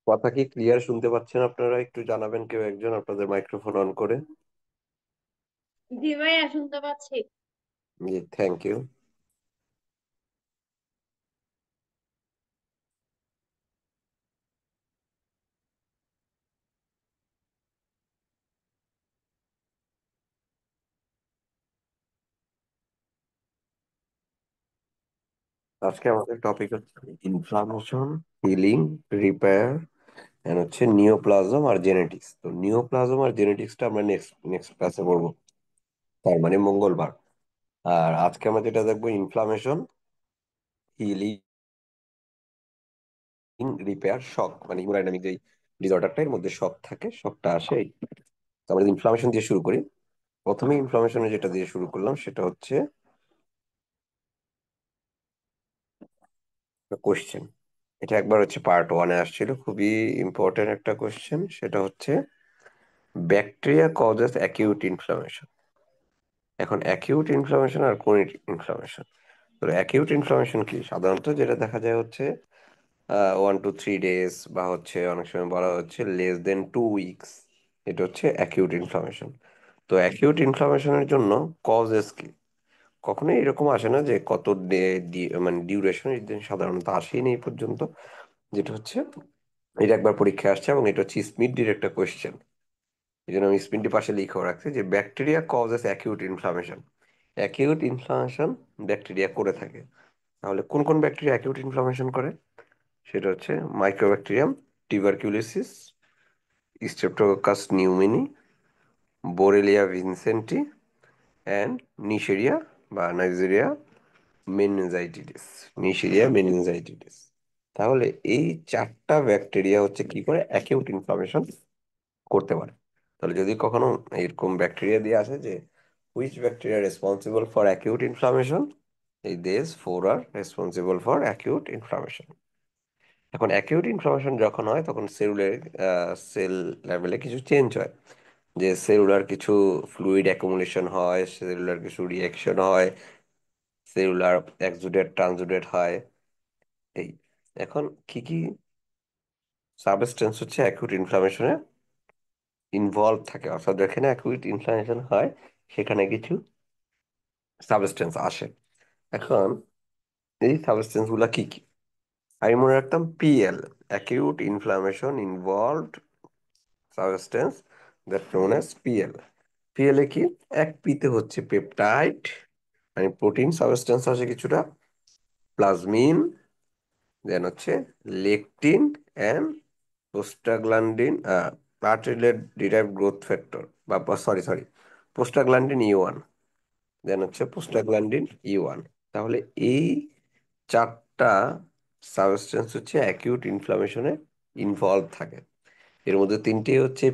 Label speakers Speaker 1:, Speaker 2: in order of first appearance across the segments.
Speaker 1: কথা কি ক্লিয়ার শুনতে পাচ্ছেন? আপনারা একটু জানাবেন কেউ একজন আপনাদের মাইক্রোফোন অন করে।
Speaker 2: জি ভাইয়া শুনতে পাচ্ছি।
Speaker 1: জি, থ্যাংক ইউ। আজকে আমাদের টপিক হচ্ছে ইনফ্লামেশন, হিলিং, রিপেয়ার এন্ড হচ্ছে নিওপ্লাজম আর জেনেটিক্স। তো নিওপ্লাজম আর জেনেটিক্সটা আমরা নেক্সট নেক্সট ক্লাসে পড়বো, তার মানে মঙ্গলবার। আর আজকে আমরা যেটা দেখবো ইনফ্লামেশন, হিলিং, রিপেয়ার, শক, মানে হিমোডাইনামিক যে ডিসঅর্ডারটা এর মধ্যে শক থাকে, শকটা আসে তো আমরা ইনফ্লামেশন দিয়ে শুরু করি। প্রথমে ইনফ্লামেশনে যেটা দিয়ে শুরু করলাম সেটা হচ্ছে কোশ্চেন। এটা একবার হচ্ছে পার্ট ওয়ানে আসছিল, খুবই ইম্পর্টেন্ট একটা কোশ্চেন। সেটা হচ্ছে ব্যাকটেরিয়া কজেস অ্যাকিউট ইনফ্লামেশন। এখন অ্যাকিউট ইনফ্লামেশন আর ক্রনিক ইনফ্লামেশন, তো অ্যাকিউট ইনফ্লামেশন কি? সাধারণত যেটা দেখা যায় হচ্ছে 1 to 3 days, বা হচ্ছে অনেক সময় বলা হচ্ছে less than 2 weeks। এটা হচ্ছে অ্যাকিউট ইনফ্লামেশন। তো অ্যাকিউট ইনফ্লামেশনের জন্য কজেস কি? কখনোই এরকম আসে না যে কত মানে ডিউরেশন, সাধারণত আসেই না এই পর্যন্ত। যেটা হচ্ছে, এটা একবার পরীক্ষায় আসছে এবং এটা হচ্ছে স্মিথ একটা কোয়েশ্চেন। এই জন্য আমি স্মিথটি পাশে লিখেও রাখছি যে bacteria causes acute inflammation. Acute inflammation bacteria করে থাকে। তাহলে কোন কোন ব্যাকটেরিয়া অ্যাকিউট ইনফ্লামেশন করে? সেটা হচ্ছে mycobacterium, tuberculosis, streptococcus pneumoniae, borrelia vincentii and neisseria বা নাইজেরিয়া মেনিনজাইটিডিস। নিশেরিয়া মেনিনজাইটিডিস। তাহলে এই চারটা ব্যাকটেরিয়া হচ্ছে কি করে অ্যাকিউট ইনফ্লামেশন করতে পারে। তাহলে যদি কখনো এরকম ব্যাকটেরিয়া দিয়ে আসে যে which bacteria responsible for acute inflammation, এই দেস four R responsible for acute inflammation. এখন অ্যাকিউট ইনফ্লামেশন যখন হয় তখন সেল লেভেলে কিছু চেঞ্জ হয়, যে সেলুলার কিছু ফ্লুইড অ্যাকুমুলেশন হয়, সেলুলার কিছু রিয়াকশন হয়, সেলুলার এক্সুডেট ট্রান্সুডেট হয়। এই এখন কি কি সাবস্টেন্স হচ্ছে অ্যাকিউট ইনফ্লামেশনে ইনভলভ থাকে, অর্থাৎ যেখানে অ্যাকিউট ইনফ্লামেশন হয় সেখানে কিছু সাবস্টেন্স আসে। এখন এই সাবস্টেন্স গুলা কি কি? আমি মনে রাখতাম PL, acute inflammation involved substance, that known as PL. PL এ কি? এক পিতে হচ্ছে পেপটাইড, মানে প্রোটিন সাবস্টেন্স আছে কিছুটা, প্লাজমিন, দেন হচ্ছে lectin and prostaglandin, platelet derived growth factor, বা সরি সরি প্রোস্টাগ্ল্যান্ডিন E1, দেন হচ্ছে প্রোস্টাগ্ল্যান্ডিন E1। তাহলে এই চারটা সাবস্টেন্স হচ্ছে অ্যাকিউট ইনফ্লামেশনে ইনভলভ থাকে। এর মধ্যে তিনটে হচ্ছে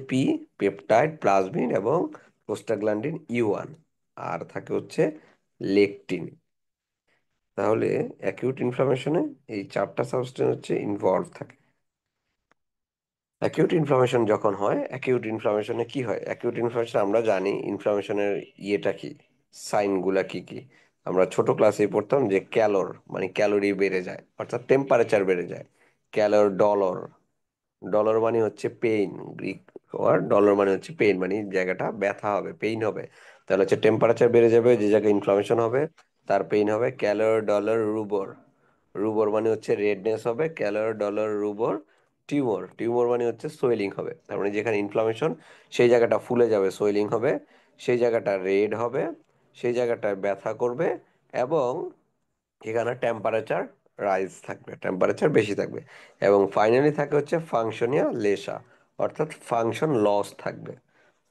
Speaker 1: পেপটাইড, প্লাজমিন এবং প্রোস্টাগ্ল্যান্ডিন E1, আর থাকে হচ্ছে লেকটিন। তাহলে অ্যাকিউট ইনফ্লামেশনে এই চারটা সাবস্টেন্স হচ্ছে ইনভলভ থাকে। অ্যাকিউট ইনফ্লামেশন যখন হয়, অ্যাকিউট ইনফ্লামেশনে কি হয়? অ্যাকিউট ইনফ্লামেশন আমরা জানি ইনফ্লামেশনের ইয়েটা কি, সাইনগুলা কি কি। আমরা ছোট ক্লাসে পড়তাম যে ক্যালোর মানে ক্যালোরি বেড়ে যায়, অর্থাৎ টেম্পারেচার বেড়ে যায়। ক্যালোর, ডলর, ডলর মানে হচ্ছে পেইন, গ্রিক ওয়ার্ড। ডলর মানে হচ্ছে পেইন, মানে জায়গাটা ব্যথা হবে, পেইন হবে। তাহলে হচ্ছে টেম্পারেচার বেড়ে যাবে, যে জায়গায় ইনফ্লামেশন হবে তার পেইন হবে। ক্যালোর, ডলর, রুবর। রুবর মানে হচ্ছে রেডনেস হবে। ক্যালোর, ডলর, রুবর। টিউমর, টিউমর মানে হচ্ছে সোয়েলিং হবে। তার মানে যেখানে ইনফ্লামেশন সেই জায়গাটা ফুলে যাবে, সোয়েলিং হবে, সেই জায়গাটা রেড হবে, সেই জায়গাটায় ব্যথা করবে, এবং এখানে টেম্পারেচার রাইজ থাকবে, টেম্পারেচার বেশি থাকবে। এবং ফাইনালি থাকে হচ্ছে ফাংশনিয়া লেসা, অর্থাৎ ফাংশন লস থাকবে।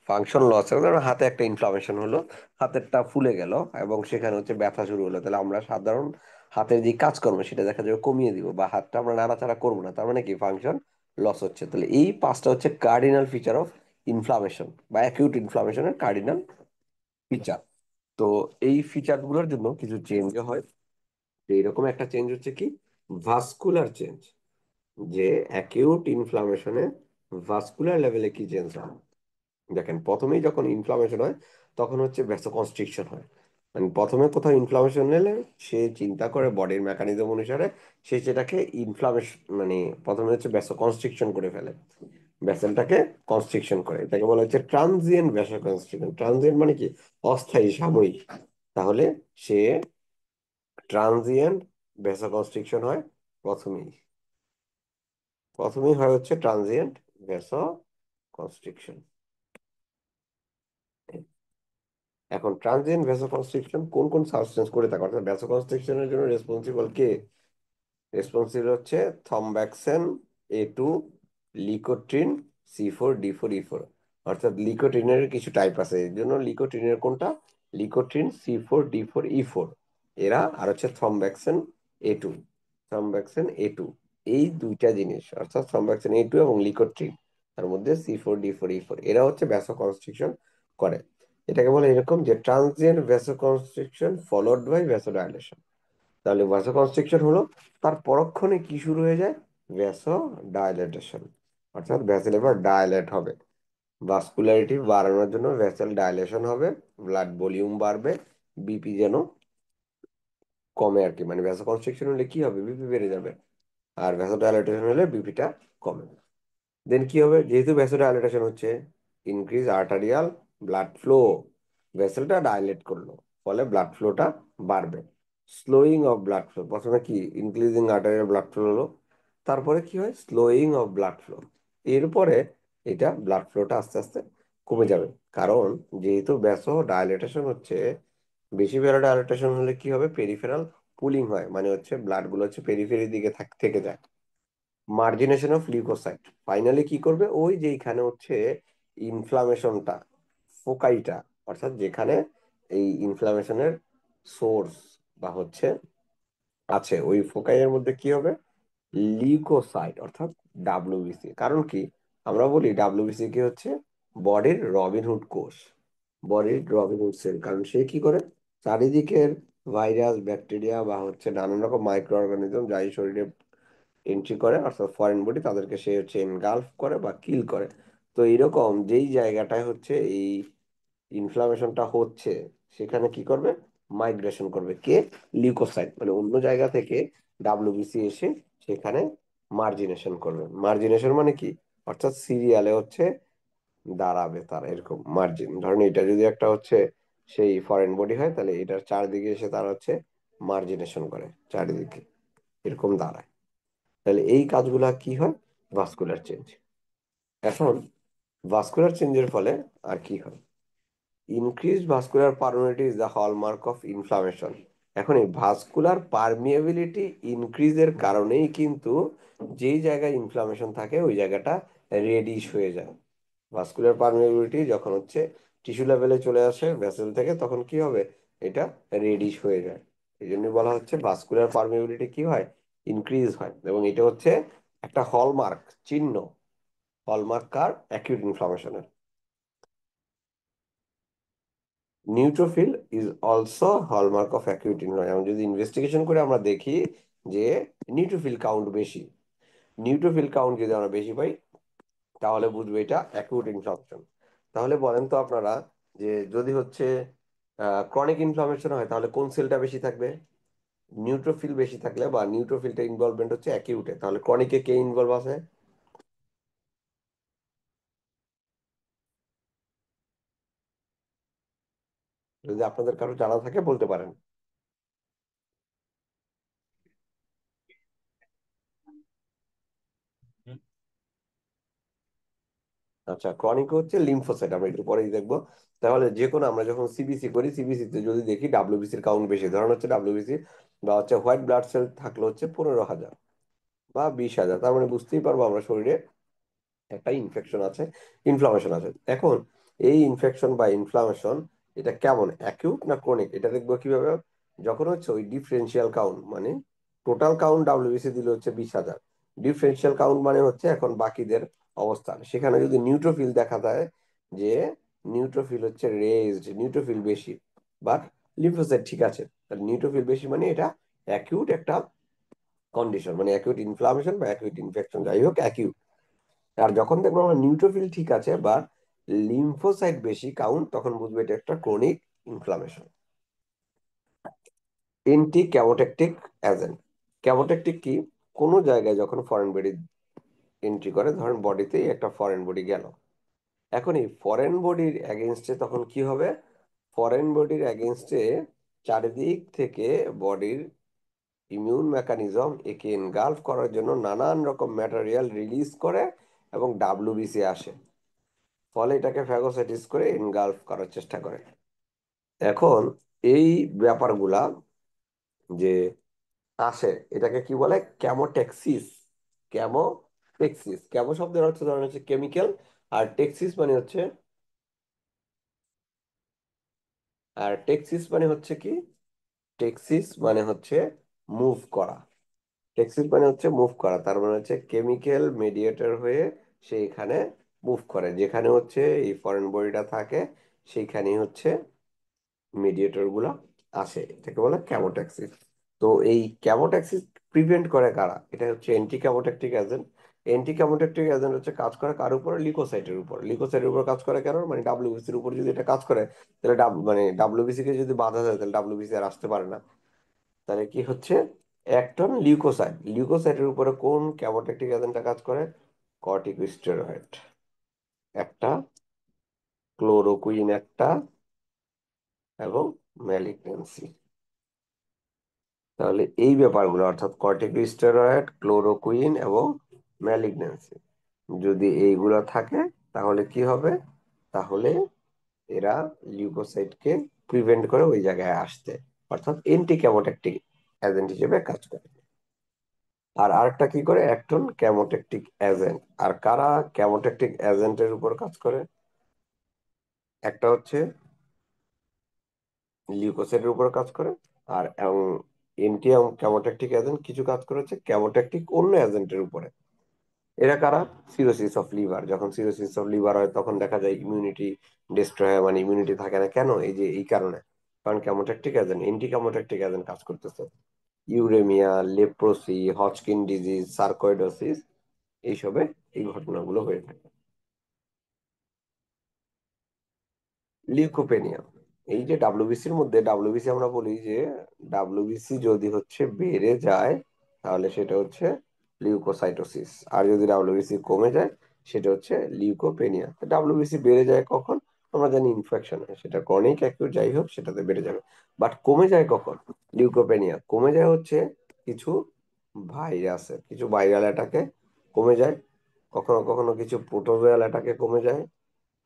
Speaker 1: ফাংশন লস হলে ধরো হাতে একটা ইনফ্লামেশন হলো, হাতেরটা ফুলে গেল এবং সেখানে হচ্ছে ব্যথা শুরু হলো, তাহলে আমরা সাধারণ হাতের যে কাজকর্ম সেটা দেখা যাবে কমিয়ে দিব, বা হাতটা আমরা নাড়াচাড়া করবো না, তার মানে কি ফাংশন লস হচ্ছে। তাহলে এই পাঁচটা হচ্ছে কার্ডিনাল ফিচার অফ ইনফ্লামেশন বা অ্যাকিউট ইনফ্লামেশনের কার্ডিনাল ফিচার। তো এই ফিচার গুলোর জন্য কিছু চেঞ্জ হয়। তো এইরকম একটা চেঞ্জ হচ্ছে কি, ভাস্কুলার চেঞ্জ। যে অ্যাকিউট ইনফ্লামেশনে ভাস্কুলার লেভেলে কি চেঞ্জ হয়? দেখেন, প্রথমেই যখন ইনফ্লামেশন হয় তখন হচ্ছে ভ্যাসোকনস্ট্রিকশন হয়। মানে প্রথমে কোথাও ইনফ্লামেশন এলে সে চিন্তা করে বডির মেকানিজম অনুসারে সে সেটাকে ইনফ্লামেশন, মানে প্রথমে হচ্ছে ভ্যাসো কনস্ট্রিকশন করে ফেলে, ভ্যাসেলটাকে কনস্ট্রিকশন করে, এটাকে বলা হচ্ছে ট্রানজিয়েন্ট ভ্যাসো কনস্ট্রিকশন। ট্রানজিয়েন্ট মানে কি? অস্থায়ী, সাময়িক। তাহলে সে ট্রানজিয়েন্ট ভ্যাসো কনস্ট্রিকশন হয় প্রথমেই, প্রথমেই হয় হচ্ছে ট্রানজিয়েন্ট ভ্যাসো কনস্ট্রিকশন। এখন ট্রানজিয়েন্ট ভ্যাসো কনস্ট্রিকশন কোন কোন সাবস্টেন্স করে থাকে, অর্থাৎ ভ্যাসো কনস্ট্রিকশনের জন্য রেসপন্সিবল কে? রেসপন্সিবল হচ্ছে থম্বাক্সেন A2, লিকোট্রিন C4D4E4। অর্থাৎ লিকোট্রিনের কিছু টাইপ আছে, এর জন্য লিকোট্রিনের কোনটা? লিকোট্রিন C4D4E4 এরা, আর হচ্ছে থম্বাক্সেন A2। থম্বাক্সেন A2, এই দুইটা জিনিস অর্থাৎ থম্বাক্সেন A2 এবং লিকোট্রিন, তার মধ্যে C4D4E4 এরা হচ্ছে ভ্যাসো কনস্ট্রিকশন করে। এটাকে বলে এরকম যে transient vasoconstriction followed by vasodilation. তাহলে ভ্যাসো কনস্ট্রিকশন হলো, তার পরক্ষণে কি শুরু হয়ে যায়? ভ্যাসো ডাইলেটেশন, অর্থাৎ ভ্যাসেল এবার ডাইলেট হবে। ভাস্কুলারিটি বাড়ানোর জন্য ভ্যাসেল ডাইলেশন হবে, ব্লাড ভলিউম বাড়বে, বিপি যেন কমে আর কি। মানে ভ্যাসো কনস্ট্রিকশন হলে কি হবে? বিপি বেড়ে যাবে। আর ভ্যাসো ডাইলেটেশন হলে বিপিটা কমে। দেন কি হবে? যেহেতু ভ্যাসোডাইলেটেশন হচ্ছে, ইনক্রিজ আর্টারিয়াল ব্লাড ফ্লো, ভেসেলটা ডাইলেট করলো, ফলে ব্লাড ফ্লোটা বাড়বে। স্লোয়িং অফ ব্লাড ফ্লো, প্রথমে কি ইনক্রিজিং আর্টারিয়াল ব্লাড ফ্লো হলো, তারপরে কি হয়? Slowing of blood flow. এরপরে এটা ব্লাড ফ্লোটা আস্তে আস্তে কমে যাবে। কারণ যেহেতু ভ্যাসো ডাইলেটেশন হচ্ছে, বেশি ভ্যাসো ডাইলেটেশন হলে কি হবে? পেরিফেরাল পুলিং হয়, মানে হচ্ছে ব্লাড গুলো হচ্ছে পেরিফেরির দিকে থেকে যায়। মার্জিনেশন অফ লিউকোসাইট, ফাইনালি কি করবে? ওই যে এখানে হচ্ছে ইনফ্লামেশনটা, ফোকাইটা, অর্থাৎ যেখানে এই ইনফ্লামেশনের সোর্স বা হচ্ছে আছে, ওই ফোকাইয়ের মধ্যে কি হবে? লিউকোসাইট অর্থাৎ ডাব্লিউবিসি। কারণ কি আমরা বলি ডাব্লিউবিসি কি হচ্ছে বডির রবিনহুড কোষ, বডির রবিনহুড সেল। কারণ সে কি করে? চারিদিকের ভাইরাস, ব্যাকটেরিয়া বা হচ্ছে নানান রকম মাইক্রো অর্গানিজম যাই শরীরে এন্ট্রি করে, অর্থাৎ ফরেন বডি, তাদেরকে সে হচ্ছে এনগালফ করে বা কিল করে। তো এইরকম যেই জায়গাটায় হচ্ছে এই ইনফ্লামেশনটা হচ্ছে, সেখানে কি করবে? মাইগ্রেশন করবে কে? লিউকোসাইট, মানে অন্য জায়গা থেকে ডাব্লিউবিসি এসে সেখানে মার্জিনেশন করবে। মার্জিনেশন মানে কি? অর্থাৎ সিরিয়ালে হচ্ছে দাঁড়াবে তারা, এরকম মার্জিন। ধরেন এটা যদি একটা হচ্ছে সেই ফরেন বডি হয়, তাহলে এটার চারদিকে এসে তারা হচ্ছে মার্জিনেশন করে, চারিদিকে এরকম দাঁড়ায়। তাহলে এই কাজগুলা কি হয়? Vascular change. এখন ভাস্কুলার চেঞ্জের ফলে আর কি হয়? Increase vascular permeability is the hallmark of inflammation. এখন এই ভাস্কুলার পারমিয়াবিলিটি ইনক্রিজের কারণেই কিন্তু যেই জায়গায় ইনফ্লামেশন থাকে ওই জায়গাটা রেডিশ হয়ে যায়। ভাস্কুলার পারমিয়াবিলিটি যখন হচ্ছে টিস্যু লেভেলে চলে আসে ভেসেল থেকে, তখন কি হবে? এটা রেডিশ হয়ে যায়। এই জন্য বলা হচ্ছে ভাস্কুলার পারমিয়াবিলিটি কি হয়? ইনক্রিজ হয়। এবং এটা হচ্ছে একটা হলমার্ক, চিহ্ন, হলমার্ক কার? অ্যাকিউট ইনফ্লামেশনের। Neutrophil is also hallmark of acute inflammation. যদি ইনভেস্টিগেশন করে আমরা দেখি যে নিউট্রোফিল কাউন্ট বেশি, নিউট্রোফিল কাউন্ট যদি আমরা বেশি পাই, তাহলে বুঝবো এটা অ্যাকিউট ইনফ্লামেশন। তাহলে বলেন তো আপনারা, যে যদি হচ্ছে ক্রনিক ইনফ্লামেশন হয়, তাহলে কোন সেলটা বেশি থাকবে? নিউট্রোফিল বেশি থাকলে, বা নিউট্রোফিলটা ইনভলভমেন্ট হচ্ছে অ্যাকিউটে, তাহলে ক্রনিকে কে ইনভলভ আছে? যদি আপনাদের কারো জানা থাকে বলতে পারেন। আচ্ছা, ক্রনিক হচ্ছে লিম্ফোসাইট, আমরা একটু পরেই দেখবো। তাহলে যে কোনো, আমরা যখন সিবিসি করি, সিবিসি তে যদি দেখি ডাব্লিউবিসির কাউন্ট বেশি, ধরুন হচ্ছে ডাব্লিউবিসি বা হচ্ছে হোয়াইট ব্লাড সেল থাকলে হচ্ছে 15,000 বা 20,000, তার মানে বুঝতেই পারবো আমরা শরীরে একটা ইনফেকশন আছে, ইনফ্লামেশন আছে। এখন এই ইনফেকশন বা ইনফ্লামেশন, এটা কেমন, অ্যাকিউট না ক্রনিক, এটা দেখবো কিভাবে? যখন হচ্ছে ওই ডিফারেন্সিয়াল কাউন্ট, মানে টোটাল কাউন্ট ডাব্লিউবিসি দিলে হচ্ছে 20,000, ডিফারেন্সিয়াল কাউন্ট মানে হচ্ছে এখন বাকিদের অবস্থান, সেখানে যদি নিউট্রোফিল দেখা যায় যে নিউট্রোফিল হচ্ছে রেজড, নিউট্রোফিল বেশি, বাট লিম্ফোসাইট ঠিক আছে, তাহলে নিউট্রোফিল বেশি মানে এটা অ্যাকিউট একটা কন্ডিশন, মানে অ্যাকিউট ইনফ্লামেশন বা অ্যাকিউট ইনফেকশন, যাই হোক অ্যাকিউট। আর যখন দেখবো আমরা নিউট্রোফিল ঠিক আছে বা লিম্ফোসাইট বেশি কাউন্ট, তখন বুঝবো এটা একটা chronic inflammation. Anti chemotactic agent. Chemotactic কি? কোনো জায়গায় যখন ফরেন বডি এন্ট্রি করে, ধরেন বডিতেই একটা ফরেন বডি গেল, এখন এই ফরেন বডির অ্যাগেনস্টে তখন কি হবে? ফরেন বডির অ্যাগেনস্টে চারিদিক থেকে বডির ইমিউন মেকানিজম একে এনগালফ করার জন্য নানান রকম ম্যাটেরিয়াল রিলিজ করে এবং ডাব্লিউবিসি আসে, ফলে এটাকে ফ্যাগোসাইটিস করে এনগালফ করার চেষ্টা করে। এখন এই ব্যাপারগুলা যে আসে, এটাকে কি বলে? ক্যামোটেক্সিস। ক্যামোটেক্সিস, ক্যামো শব্দের অর্থ ধরেন হচ্ছে কেমিক্যাল, আর টেক্সিস মানে হচ্ছে, কি? টেক্সিস মানে হচ্ছে মুভ করা। টেক্সিস মানে হচ্ছে মুভ করা, তার মানে হচ্ছে কেমিক্যাল মেডিয়েটর হয়ে সে এখানে মুভ করে, যেখানে হচ্ছে এই ফরেন বডিটা থাকে সেইখানেই হচ্ছে মিডিয়েটর গুলা আসে, এটাকে বলে ক্যামোট্যাক্সিস। তো এই ক্যামোট্যাক্সিস প্রিভেন্ট করে কারা? এটা হচ্ছে অ্যান্টি ক্যামোট্যাকটিক এজেন্ট। অ্যান্টি ক্যামোট্যাকটিক এজেন্ট হচ্ছে কাজ করে কার উপর? লিকোসাইটের উপর। লিকোসাইটের উপর কাজ করে কেন? মানে ডাব্লিউবিসির উপর যদি এটা কাজ করে, তাহলে মানে ডাব্লিউবিসি কে যদি বাধা দেয়, তাহলে ডাব্লিউবিসি আর আসতে পারে না। তাহলে কি হচ্ছে? অ্যাক্টন লিউকোসাইট, লিউকোসাইটের উপরে কোন ক্যামোট্যাকটিক এজেন্টটা কাজ করে? কর্টিকোস্টেরয়েড একটা, ক্লোরোকুইন একটা, এবং ম্যালিগন্যান্সি। তাহলে এই ব্যাপারগুলো অর্থাৎ কর্টিকোস্টেরয়েড, ক্লোরোকুইন এবং ম্যালিগন্যান্সি যদি এইগুলো থাকে, তাহলে কি হবে? তাহলে এরা লিউকোসাইটকে প্রিভেন্ট করে ওই জায়গায় আসতে, অর্থাৎ এন্টি ক্যামোট্যাকটিক এজেন্ট হিসেবে কাজ করে। আর আরেকটা কি করে? Acton ক্যামোট্যাকটিক agent. আর কারা ক্যামোট্যাকটিক এজেন্টের উপর কাজ করে? একটা হচ্ছে লিউকোসাইটের উপর কাজ করে, আর এন্টি ক্যামোট্যাকটিক এজেন্ট কিছু কাজ করে হচ্ছে ক্যামোট্যাকটিক অন্য এজেন্টের উপরে। এরা কারা? Cirrhosis of liver. যখন সিরোসিস অফ লিভার হয় তখন দেখা যায় ইমিউনিটি ডিস্ট্রয় হয়, মানে ইমিউনিটি থাকে না। কেন? এই যে এই কারণে, কারণ ক্যামোট্যাকটিক এজেন্ট, এন্টি ক্যামোট্যাকটিক এজেন্ট কাজ করতেছে। Uraemia, leprosy, Hodgkin disease, sarcoidosis, এইসবে এই ঘটনাগুলো হয়ে থাকে। লিউকোপেনিয়া, এই যে ডাব্লিউবিসির মধ্যে, ডাব্লিউবিসি আমরা বলি যে ডাব্লিউবিসি যদি হচ্ছে বেড়ে যায়, তাহলে সেটা হচ্ছে লিউকোসাইটোসিস। আর যদি ডাব্লিউবিসি কমে যায়, সেটা হচ্ছে লিউকোপেনিয়া। ডাব্লিউবিসি বেড়ে যায় কখন? আমরা জানি ইনফেকশন হয়, সেটা ক্রনিক অ্যাকিউট যাই হোক, সেটাতে বেড়ে যাবে। বাট কমে যায় কখন? লিউকোপেনিয়া কমে যায় হচ্ছে কিছু ভাইরাসে, কিছু ভাইরাল অ্যাটাকে কমে যায়, কখনো কখনো কিছু প্রোটোজোয়াল অ্যাটাকে কমে যায়।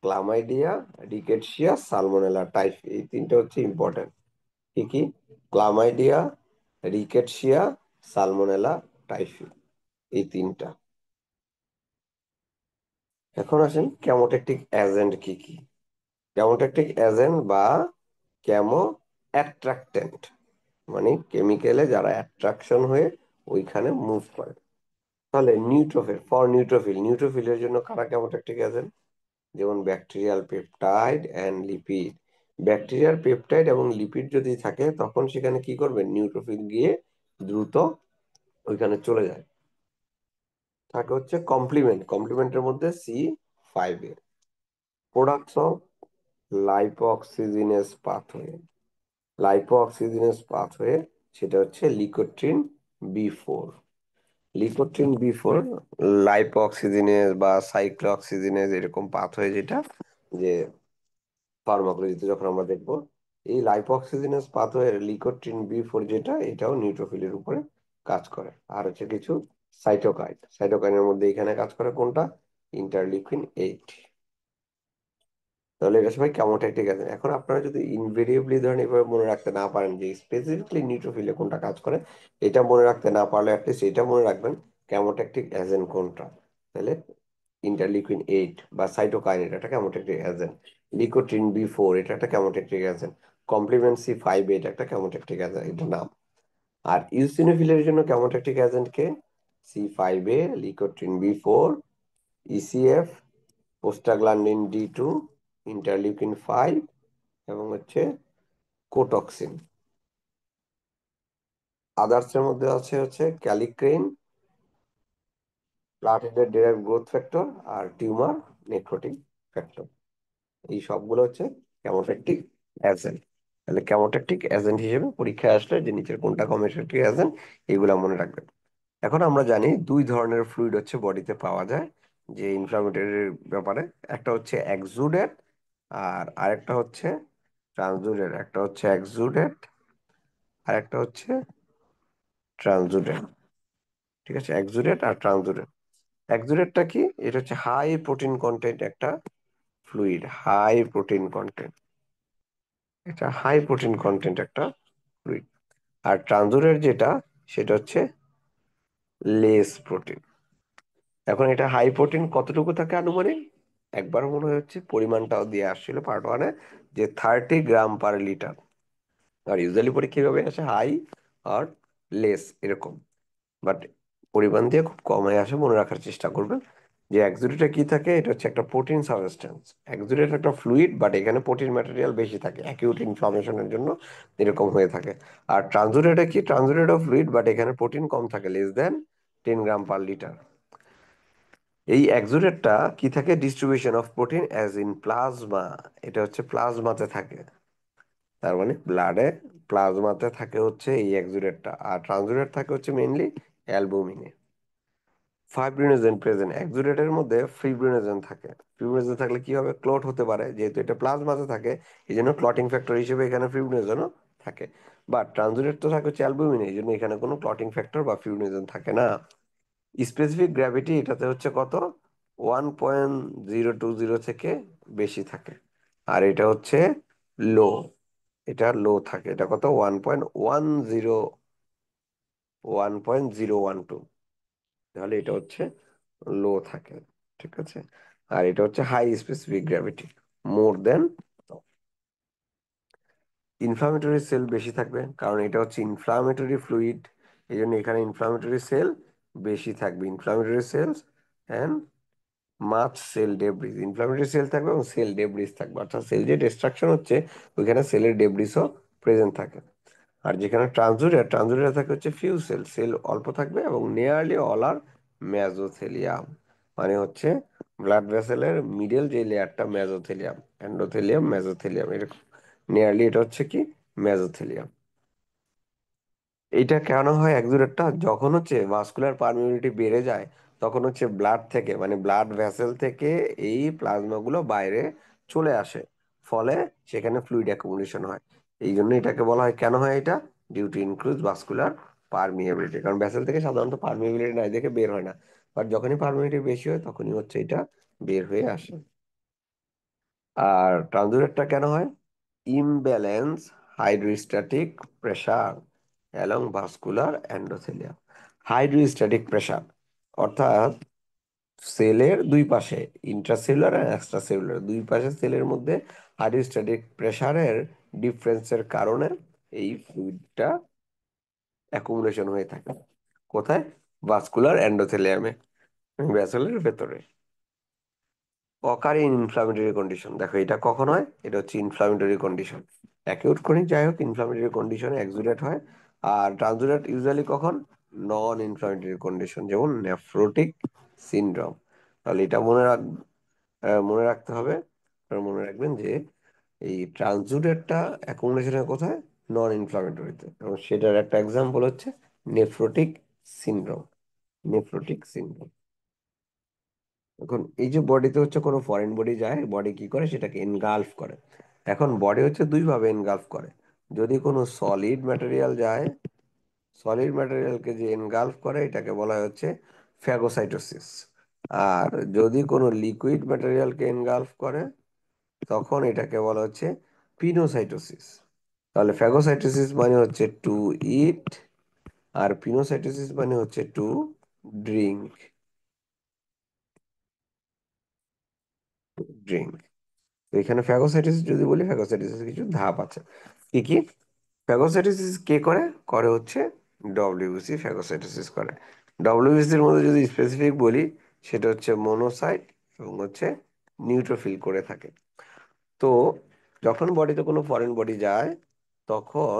Speaker 1: ক্লামাইডিয়া, রিকেটশিয়া, সালমোনেলা টাইফ, এই তিনটা হচ্ছে ইম্পর্টেন্ট। কি কি? ক্লামাইডিয়া, রিকেটশিয়া, সালমোনেলা, টাইফি, এই তিনটা। এখন আসেন ক্যামোট্যাকটিক এজেন্ট কি কি। ক্যামোট্যাকটিক এজেন্ট বা ক্যামো অ্যাট্রাক্টেন্ট, মানে কেমিক্যালে যারা অ্যাট্রাকশন হয়ে ওইখানে মুভ করে। তাহলে নিউট্রোফিল, ফর নিউট্রোফিল, নিউট্রোফিলের জন্য কারা ক্যামোট্যাকটিক এজেন্ট? যেমন bacterial peptide and lipid. Bacterial peptide এবং লিপিড যদি থাকে, তখন সেখানে কি করবে? নিউট্রোফিল গিয়ে দ্রুত ওইখানে চলে যায়। থাকে হচ্ছে কমপ্লিমেন্ট, কমপ্লিমেন্টের মধ্যে C5A। Products of lipoxygenase pathway, lipoxygenase pathway, সেটা হচ্ছে লিকোট্রিন B4। লিকোট্রিন B4 লাইপোঅক্সিজিনেস বা সাইক্লোঅক্সিজিনেস এরকম পাথওয়ে, যেটা যে ফার্মাকোলজিতে যখন আমরা দেখবো, এই লাইপোঅক্সিজেনেস পাথওয়ের লিকোট্রিন B4 যেটা, এটাও নিউট্রোফিলের উপরে কাজ করে। আর হচ্ছে কিছু সাইটোকাইন, সাইটোকাইনের মধ্যে এখানে কাজ করে কোনটা? ইন্টারলিউকিন 8। তাহলে এটা সবাই কেমোট্যাকটিক আছে। এখন আপনারা যদি ইনভেরিয়েবলি ধরেন এভাবে মনে রাখতে না পারেন যে স্পেসিফিকলি নিউট্রোফিলে কোনটা কাজ করে, এটা মনে রাখতে না পারলে অ্যাটলিস্ট এটা মনে রাখবেন কেমোট্যাকটিক এজেন্ট কোনটা। তাহলে ইন্টারলিউকিন 8 বা সাইটোকাইন, এটা একটা কেমোট্যাকটিক এজেন্ট। লিকোট্রিন B4, এটা একটা কেমোট্যাকটিক এজেন্ট। কমপ্লিমেন্ট C5, এটা একটা কেমোট্যাকটিক এজেন্ট, এটা নাম। আর ইউসিনোফিলের জন্য কেমোট্যাকটিক এজেন্ট কে? C5A, লিকোট্রিন B4, ECF, prostaglandin D2, interleukin 5, এবং হচ্ছে কোটক্সিন। আদার্স এর মধ্যে আছে হচ্ছে ক্যালিক্রেইন, প্লাটিলেট ডিরাইভড গ্রোথ ফ্যাক্টর, আর টিউমার নেক্রোটিক ফ্যাক্টর। এই সবগুলো হচ্ছে কেমোট্যাকটিক এজেন্ট। তাহলে কেমোট্যাকটিক এজেন্ট হিসেবে পরীক্ষায় আসলে যে নিচের কোনটা কেমোট্যাকটিক এজেন্ট, এগুলা মনে রাখবেন। এখন আমরা জানি দুই ধরনের ফ্লুইড হচ্ছে বডিতে পাওয়া যায় যে ইনফ্লামেটরির ব্যাপারে। একটা হচ্ছে এক্সুডেট আর আরেকটা হচ্ছে ট্রান্সুডেট। একটা হচ্ছে এক্সুডেট আর একটা হচ্ছে ট্রান্সুডেট। ঠিক আছে, এক্সুডেট আর ট্রান্সুডেট। এক্সুডেটটা কি? এটা হচ্ছে হাই প্রোটিন কন্টেন্ট একটা ফ্লুইড, হাই প্রোটিন কন্টেন্ট। এটা হাই প্রোটিন কন্টেন্ট একটা ফ্লুইড। আর ট্রান্সুডেট যেটা, সেটা হচ্ছে লেস প্রোটিন। এখন এটা হাই প্রোটিন কতটুকু থাকে আনুমানিক? একবার মনে হচ্ছে পরিমাণটাও দিয়ে আসছিল পার্ট ওয়ানে, যে 30 গ্রাম পার লিটার। আর ইউজুয়ালি পরীক্ষা কিভাবে আসে, হাই আর লেস এরকম, বাট পরিমাণ দিয়ে খুব কম হয়ে আসে, মনে রাখার চেষ্টা করবেন। যে এক্সুডেটে কি থাকে, এটা হচ্ছে একটা প্রোটিন সাবস্টেন্স। এক্সুডেট একটা ফ্লুইড, বাট এখানে প্রোটিন ম্যাটেরিয়াল বেশি থাকে, অ্যাকিউট ইনফ্লামেশনের জন্য এরকম হয়ে থাকে। আর ট্রান্সুডেটে কি, ট্রান্সুডেটও ফ্লুইড, বাট এখানে প্রোটিন কম থাকে, লেস দেন 10 গ্রাম পার লিটার। এই এক্সুডেটটা কি থাকে, distribution of protein as in plasma. এটা হচ্ছে প্লাজমাতে থাকে, তার মানে ব্লাডে, প্লাজমাতে থাকে হচ্ছে এই এক্সুডেটটা। আর ট্রান্সুডেট থাকে হচ্ছে মেইনলি অ্যালবুমিনে। ফাইব্রিনোজেন প্রেজেন্ট, এক্সুডেটের মধ্যে ফিব্রিনোজেন থাকে। ফিব্রিনোজেন থাকলে কি হবে, ক্লট হতে পারে, যেহেতু এটা প্লাজমাতে থাকে এই জন্য ক্লটিং ফ্যাক্টর হিসেবে এখানে ফিব্রিনোজেনও থাকে। বাট ট্রান্সুডেট তো থাকে হচ্ছে অ্যালবুমিনে, এই জন্য এখানে কোনো ক্লটিং ফ্যাক্টর বা ফিব্রিনোজেন থাকে না। স্পেসিফিক গ্র্যাভিটি এটাতে হচ্ছে কত, 1.020 থেকে বেশি থাকে। আর এটা হচ্ছে লো, এটা লো থাকে। এটা কত, 1.1012। তাহলে এটা হচ্ছে লো থাকে। ঠিক আছে। আর এটা হচ্ছে হাই স্পেসিফিক গ্র্যাভিটি, মোর দেন। ইনফ্লামেটরি সেল বেশি থাকবে, কারণ এটা হচ্ছে ইনফ্লামেটরি ফ্লুইড, এই জন্য এখানে ইনফ্লামেটরি সেল বেশি থাকবে। Inflammatory cells and much cell debris, inflammatory cell থাকবে এবং সেল ডেব্রিজ থাকবে, অর্থাৎ সেল যে ডিস্ট্রাকশন হচ্ছে ওইখানে সেলের ডেব্রিজও প্রেজেন্ট থাকে। আর যেখানে ট্রান্সুরিয়া থাকে হচ্ছে ফিউ সেল, সেল অল্প থাকবে এবং নিয়ারলি অল আর মেজোথেলিয়াম। মানে হচ্ছে ব্লাড ভেসেলের মিডল যে লেয়ারটা মেজোথেলিয়াম, এন্ডোথেলিয়াম মেজোথেলিয়াম এরকম। নিয়ারলি এটা হচ্ছে কি, মেজোথেলিয়াম। এইটা কেন হয় এক্সুডেটটা, যখন হচ্ছে ভাস্কুলার পারমিয়াবিলিটি বেড়ে যায়, তখন হচ্ছে ব্লাড থেকে, মানে ব্লাড ভেসেল থেকে এই প্লাজমা গুলো বাইরে চলে আসে, ফলে সেখানে ফ্লুইড অ্যাকুমুলেশন হয়। এই জন্য এটাকে বলা হয়, কেন হয় এটা, due to increase vascular permeability. কারণ ভেসেল থেকে সাধারণত পারমিয়াবিলিটি নাই দেখে বের হয় না, বাট যখনই পারমিয়াবিলিটি বেশি হয় তখনই হচ্ছে এটা বের হয়ে আসে। আর ট্রান্সুরেটটা কেন হয়, imbalance hydrostatic pressure along vascular endothelium. Hydrostatic pressure অর্থাৎ সেলের দুই পাশে, ইন্ট্রাসেলুলার আর এক্সট্রাসেলুলার দুই পাশে সেলের মধ্যে হাইড্রোস্ট্যাটিক প্রেসারের ডিফারেন্সের কারণে এই ফ্লুইডটা অ্যাকুমুলেশন হয়ে থাকে। কোথায়? ভাস্কুলার এন্ডোথেলিয়ামে, ভেসেলের ভেতরে। অকারিং ইনফ্লামেটরি কন্ডিশন, দেখো এটা কখন হয়, এটা হচ্ছে ইনফ্লামেটরি কন্ডিশন। অ্যাকিউট ক্রনিক যাই হোক, ইনফ্লামেটরি কন্ডিশনে এক্সুডেট হয়। আর ট্রান্সুডেট ইউজুয়ালি কখন, নন ইনফ্লামেটরি কন্ডিশন, যেমন নেফ্রোটিক সিনড্রোম। তাহলে এটা মনে রাখতে হবে। আপনারা মনে রাখবেন যে এই ট্রান্সুডেটটা অ্যাকুমুলেশন হয় কোথায়, নন ইনফ্লামেটরিতে, এবং সেটার একটা এক্সাম্পল হচ্ছে নেফ্রোটিক সিনড্রোম। Nephrotic syndrome. এখন এই যে বডিতে হচ্ছে কোনো ফরেন বডি যায়, বডি কি করে, সেটাকে এনগালফ করে। এখন বডি হচ্ছে দুই ভাবে এনগালফ করে। যদি কোনো সলিড ম্যাটেরিয়াল যায়, সলিড ম্যাটেরিয়ালকে যে এনগালফ করে এটাকে বলা হয় হচ্ছে ফ্যাগোসাইটোসিস। আর যদি কোনো লিকুইড ম্যাটেরিয়ালকে এনগালফ করে, তখন এটাকে বলা হচ্ছে পিনোসাইটোসিস। তাহলে ফ্যাগোসাইটোসিস মানে হচ্ছে টু ইট, আর পিনোসাইটোসিস মানে হচ্ছে টু ড্রিঙ্ক। ড্রিঙ্ক। তো এখানে ফ্যাগোসাইটোসিস যদি বলি, ফ্যাগোসাইটোসিস কিছু ধাপ আছে। কি কি? ফ্যাগোসাইটোসিস কে করে, করে হচ্ছে ডব্লিউবিসি ফ্যাগোসাইটোসিস করে। ডব্লিউবিসির মধ্যে যদি স্পেসিফিক বলি, সেটা হচ্ছে মোনোসাইট এবং হচ্ছে নিউট্রোফিল করে থাকে। তো যখন বডিতে কোনো ফরেন বডি যায়, তখন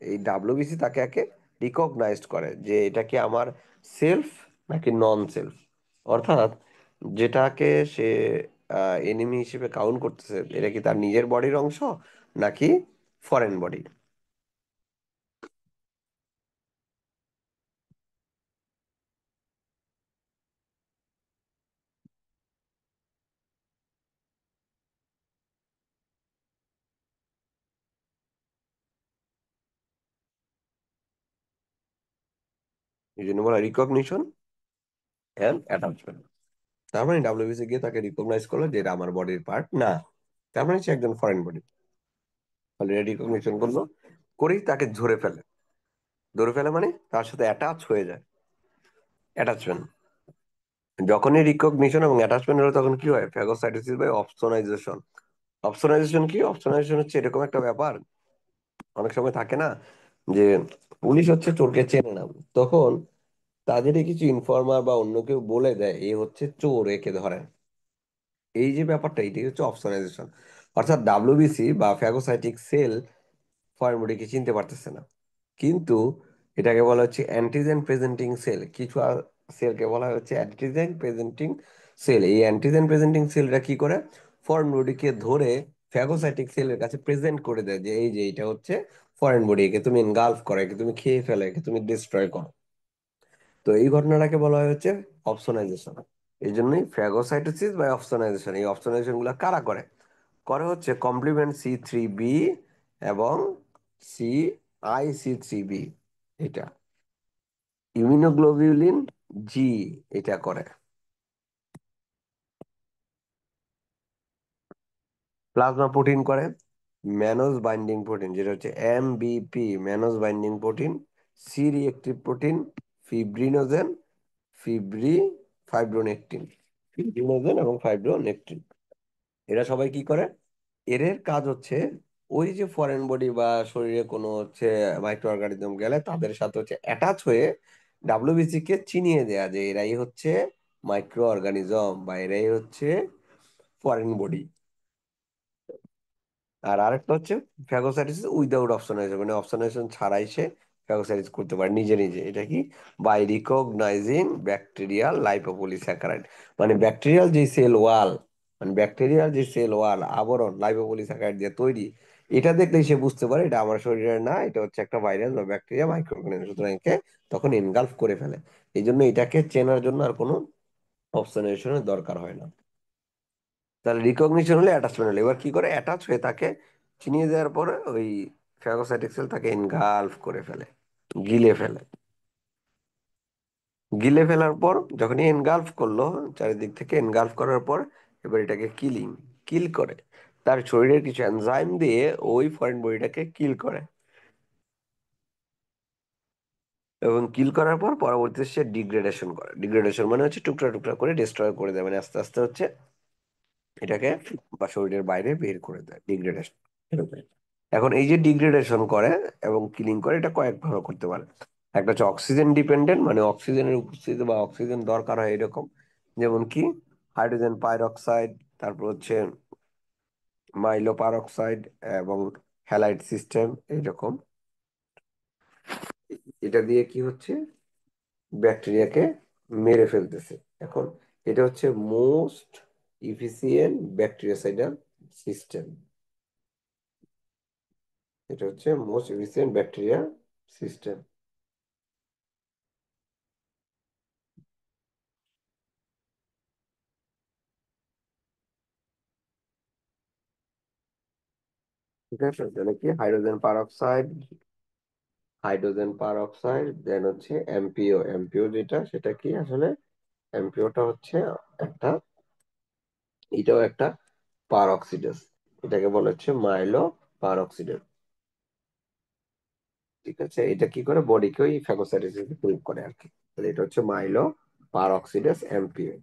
Speaker 1: এই ডাব্লিউবিসি তাকে একে রিকগনাইজড করে যে এটা কি আমার সেলফ নাকি নন সেলফ। অর্থাৎ যেটাকে সে এনিমি হিসেবে কাউন্ট করতেছে, এটা কি তার নিজের বডির অংশ নাকি ফরেন বডি। এই জন্য বলা রিকগনিশন অ্যান্ড অ্যাটাচমেন্ট। তার মানে ডাব্লিউবিসি গিয়ে তাকে রিকগনাইজ করলো যে এটা আমার বডির পার্ট না, তার মানে সে একজন ফরেন বডি। অলরেডি রিকগনিশন করলো, করেই তাকে ধরে ফেলে। ধরে ফেলে মানে তার সাথে অ্যাটাচ হয়ে যায়, অ্যাটাচমেন্ট। যখনই রিকগনিশন এবং অ্যাটাচমেন্ট হলো তখন কি হয়? Phagocytosis by opsonisation. অপসোনাইজেশন কি? অপসোনাইজেশন হচ্ছে এরকম একটা ব্যাপার, অনেক সময় থাকে না যে পুলিশ হচ্ছে চোরকে চেনে না, তখন তাদেরই কিছু ইনফর্মার বা অন্য কেউ বলে দেয় এ হচ্ছে চোর, একে ধরে। এই যে ব্যাপারটা, এটাই হচ্ছে অপসোনাইজেশন। অর্থাৎ ডাব্লিউবিসি বা ফ্যাগোসাইটিক সেল ফরেন বডিকে চিনতে পারতেছে না, কিন্তু এটাকে বলা হচ্ছে অ্যান্টিজেন প্রেজেন্টিং সেল। কিছু সেলকে বলা হচ্ছে অ্যান্টিজেন প্রেজেন্টিং সেল। এই অ্যান্টিজেন প্রেজেন্টিং সেলটা কি করে? ফরেন বডিকে ধরে ফ্যাগোসাইটিক সেলের কাছে প্রেজেন্ট করে দেয় যে এই যে এটা হচ্ছে ফরেন বডি, একে তুমি এনগালফ করো, একে তুমি খেয়ে ফেলো, একে তুমি ডিস্ট্রয় করো। তো এই ঘটনাটাকে বলা হয় হচ্ছে অপসোনাইজেশন। এই জন্যই ফ্যাগোসাইটোসিস বা অপসোনাইজেশন। এই অপসোনাইজেশন গুলো কারা করে? করে হচ্ছে কমপ্লিমেন্ট C3b এবং CIC3b, এটা ইমিউনোগ্লোবিউলিন জি এটা করে। প্লাজমা প্রোটিন করে ম্যানোজ বাইন্ডিং প্রোটিন, যেটা হচ্ছে MBP, mannose binding protein. C reactive protein fibrinogen, ফিব্রি ফাইব্রোনেকটিন, ফিব্রিনোজেন এবং ফাইব্রোনেকটিন। এরা সবাই কি করে? এদের কাজ হচ্ছে ওই যে ফরেন বডি বা শরীরে কোনো হচ্ছে মাইক্রো অর্গানিজম গেলে তাদের সাথে হচ্ছে অ্যাটাচ হয়ে ডাব্লিউবিসি কে চিনিয়ে দেয়া যে এরাই হচ্ছে মাইক্রো অর্গানিজম বা এরাই হচ্ছে ফরেন বডি। আর আরেকটা হচ্ছে ফ্যাগোসাইটোসিস উইদাউট অপসোনাইজেশন, মানে অপসোনাইজেশন ছাড়াই সে ফ্যাগোসাইটোস করতে পারে নিজে নিজে। এটা কি? By recognising bacterial lipopolysaccharide. মানে ব্যাকটেরিয়াল যে সেল ওয়াল, মানে ব্যাকটেরিয়াল যে সেল ওয়াল আবরণ লাইপোপলিস্যাকারাইড দিয়ে তৈরি, এটা দেখলেই সে বুঝতে পারে এটা আমার শরীরের না, এটা হচ্ছে একটা ভাইরাস বা ব্যাকটেরিয়া মাইক্রো অর্গানিজম, সুতরাং একে তখন এনগালফ করে ফেলে। এই জন্য এটাকে চেনার জন্য আর কোনো অপসোনাইজেশনের দরকার হয় না। তাহলে রিকগনিশন হলে অ্যাটাচমেন্ট হলে এবার কি করে? অ্যাটাচ হয়ে তাকে চিনিয়ে দেওয়ার পরে ওই ফ্যাগোসাইটিক সেল তাকে এনগালফ করে ফেলে, গিলে ফেলে। গিলে ফেলার পর যখনই এনগালফ করলো, চারিদিক থেকে এনগালফ করার পর এবার এটাকে কিল করে। তার শরীরের কিছু এনজাইম দিয়ে ওই ফরেন বডিটাকে কিল করে, এবং কিল করার পর পরবর্তীতে সে ডিগ্রেডেশন করে। ডিগ্রেডেশন মানে হচ্ছে টুকরা টুকরা করে ডিস্ট্রয় করে দেয়, মানে আস্তে আস্তে হচ্ছে এটাকে বা শরীরের বাইরে বের করে দেয়, ডিগ্রেডেশন। এখন এই যে ডিগ্রেডেশন করে এবং কিলিং করে, এটা কয়েক ভাবে করতে পারে। একটা হচ্ছে অক্সিজেন ডিপেন্ডেন্ট, মানে অক্সিজেনের উপস্থিতি বা অক্সিজেন দরকার হয় এরকম, যেমন কি হাইড্রোজেন পাইরক্সাইড, তারপর হচ্ছে মাইলো পারক্সাইড এবং হ্যালাইড সিস্টেম এইরকম। এটা দিয়ে কি হচ্ছে? ব্যাকটেরিয়াকে মেরে ফেলতেছে। এখন এটা হচ্ছে মোস্ট ইফিসিয়েন্ট ব্যাকটেরিয়াসাইডাল সিস্টেম। এটা হচ্ছে মোস্ট এফিসিয়েন্ট ব্যাকটেরিয়া সিস্টেম। ঠিক আছে, তাহলে কি হাইড্রোজেন পার অক্সাইড দেন হচ্ছে এমপিও। এমপিও যেটা সেটা কি আসলে? এমপিওটা হচ্ছে একটা, এটাও একটা পার অক্সিডেজ। এটাকে বলা হচ্ছে মাইলো পার অক্সিডেজ। ঠিক আছে, এটা কি করে? বডিকে ওই ফ্যাগোসাইটোসিস হেল্প করে আর কি। তাহলে এটা হচ্ছে মাইলো পার অক্সিডেজ এমপিও।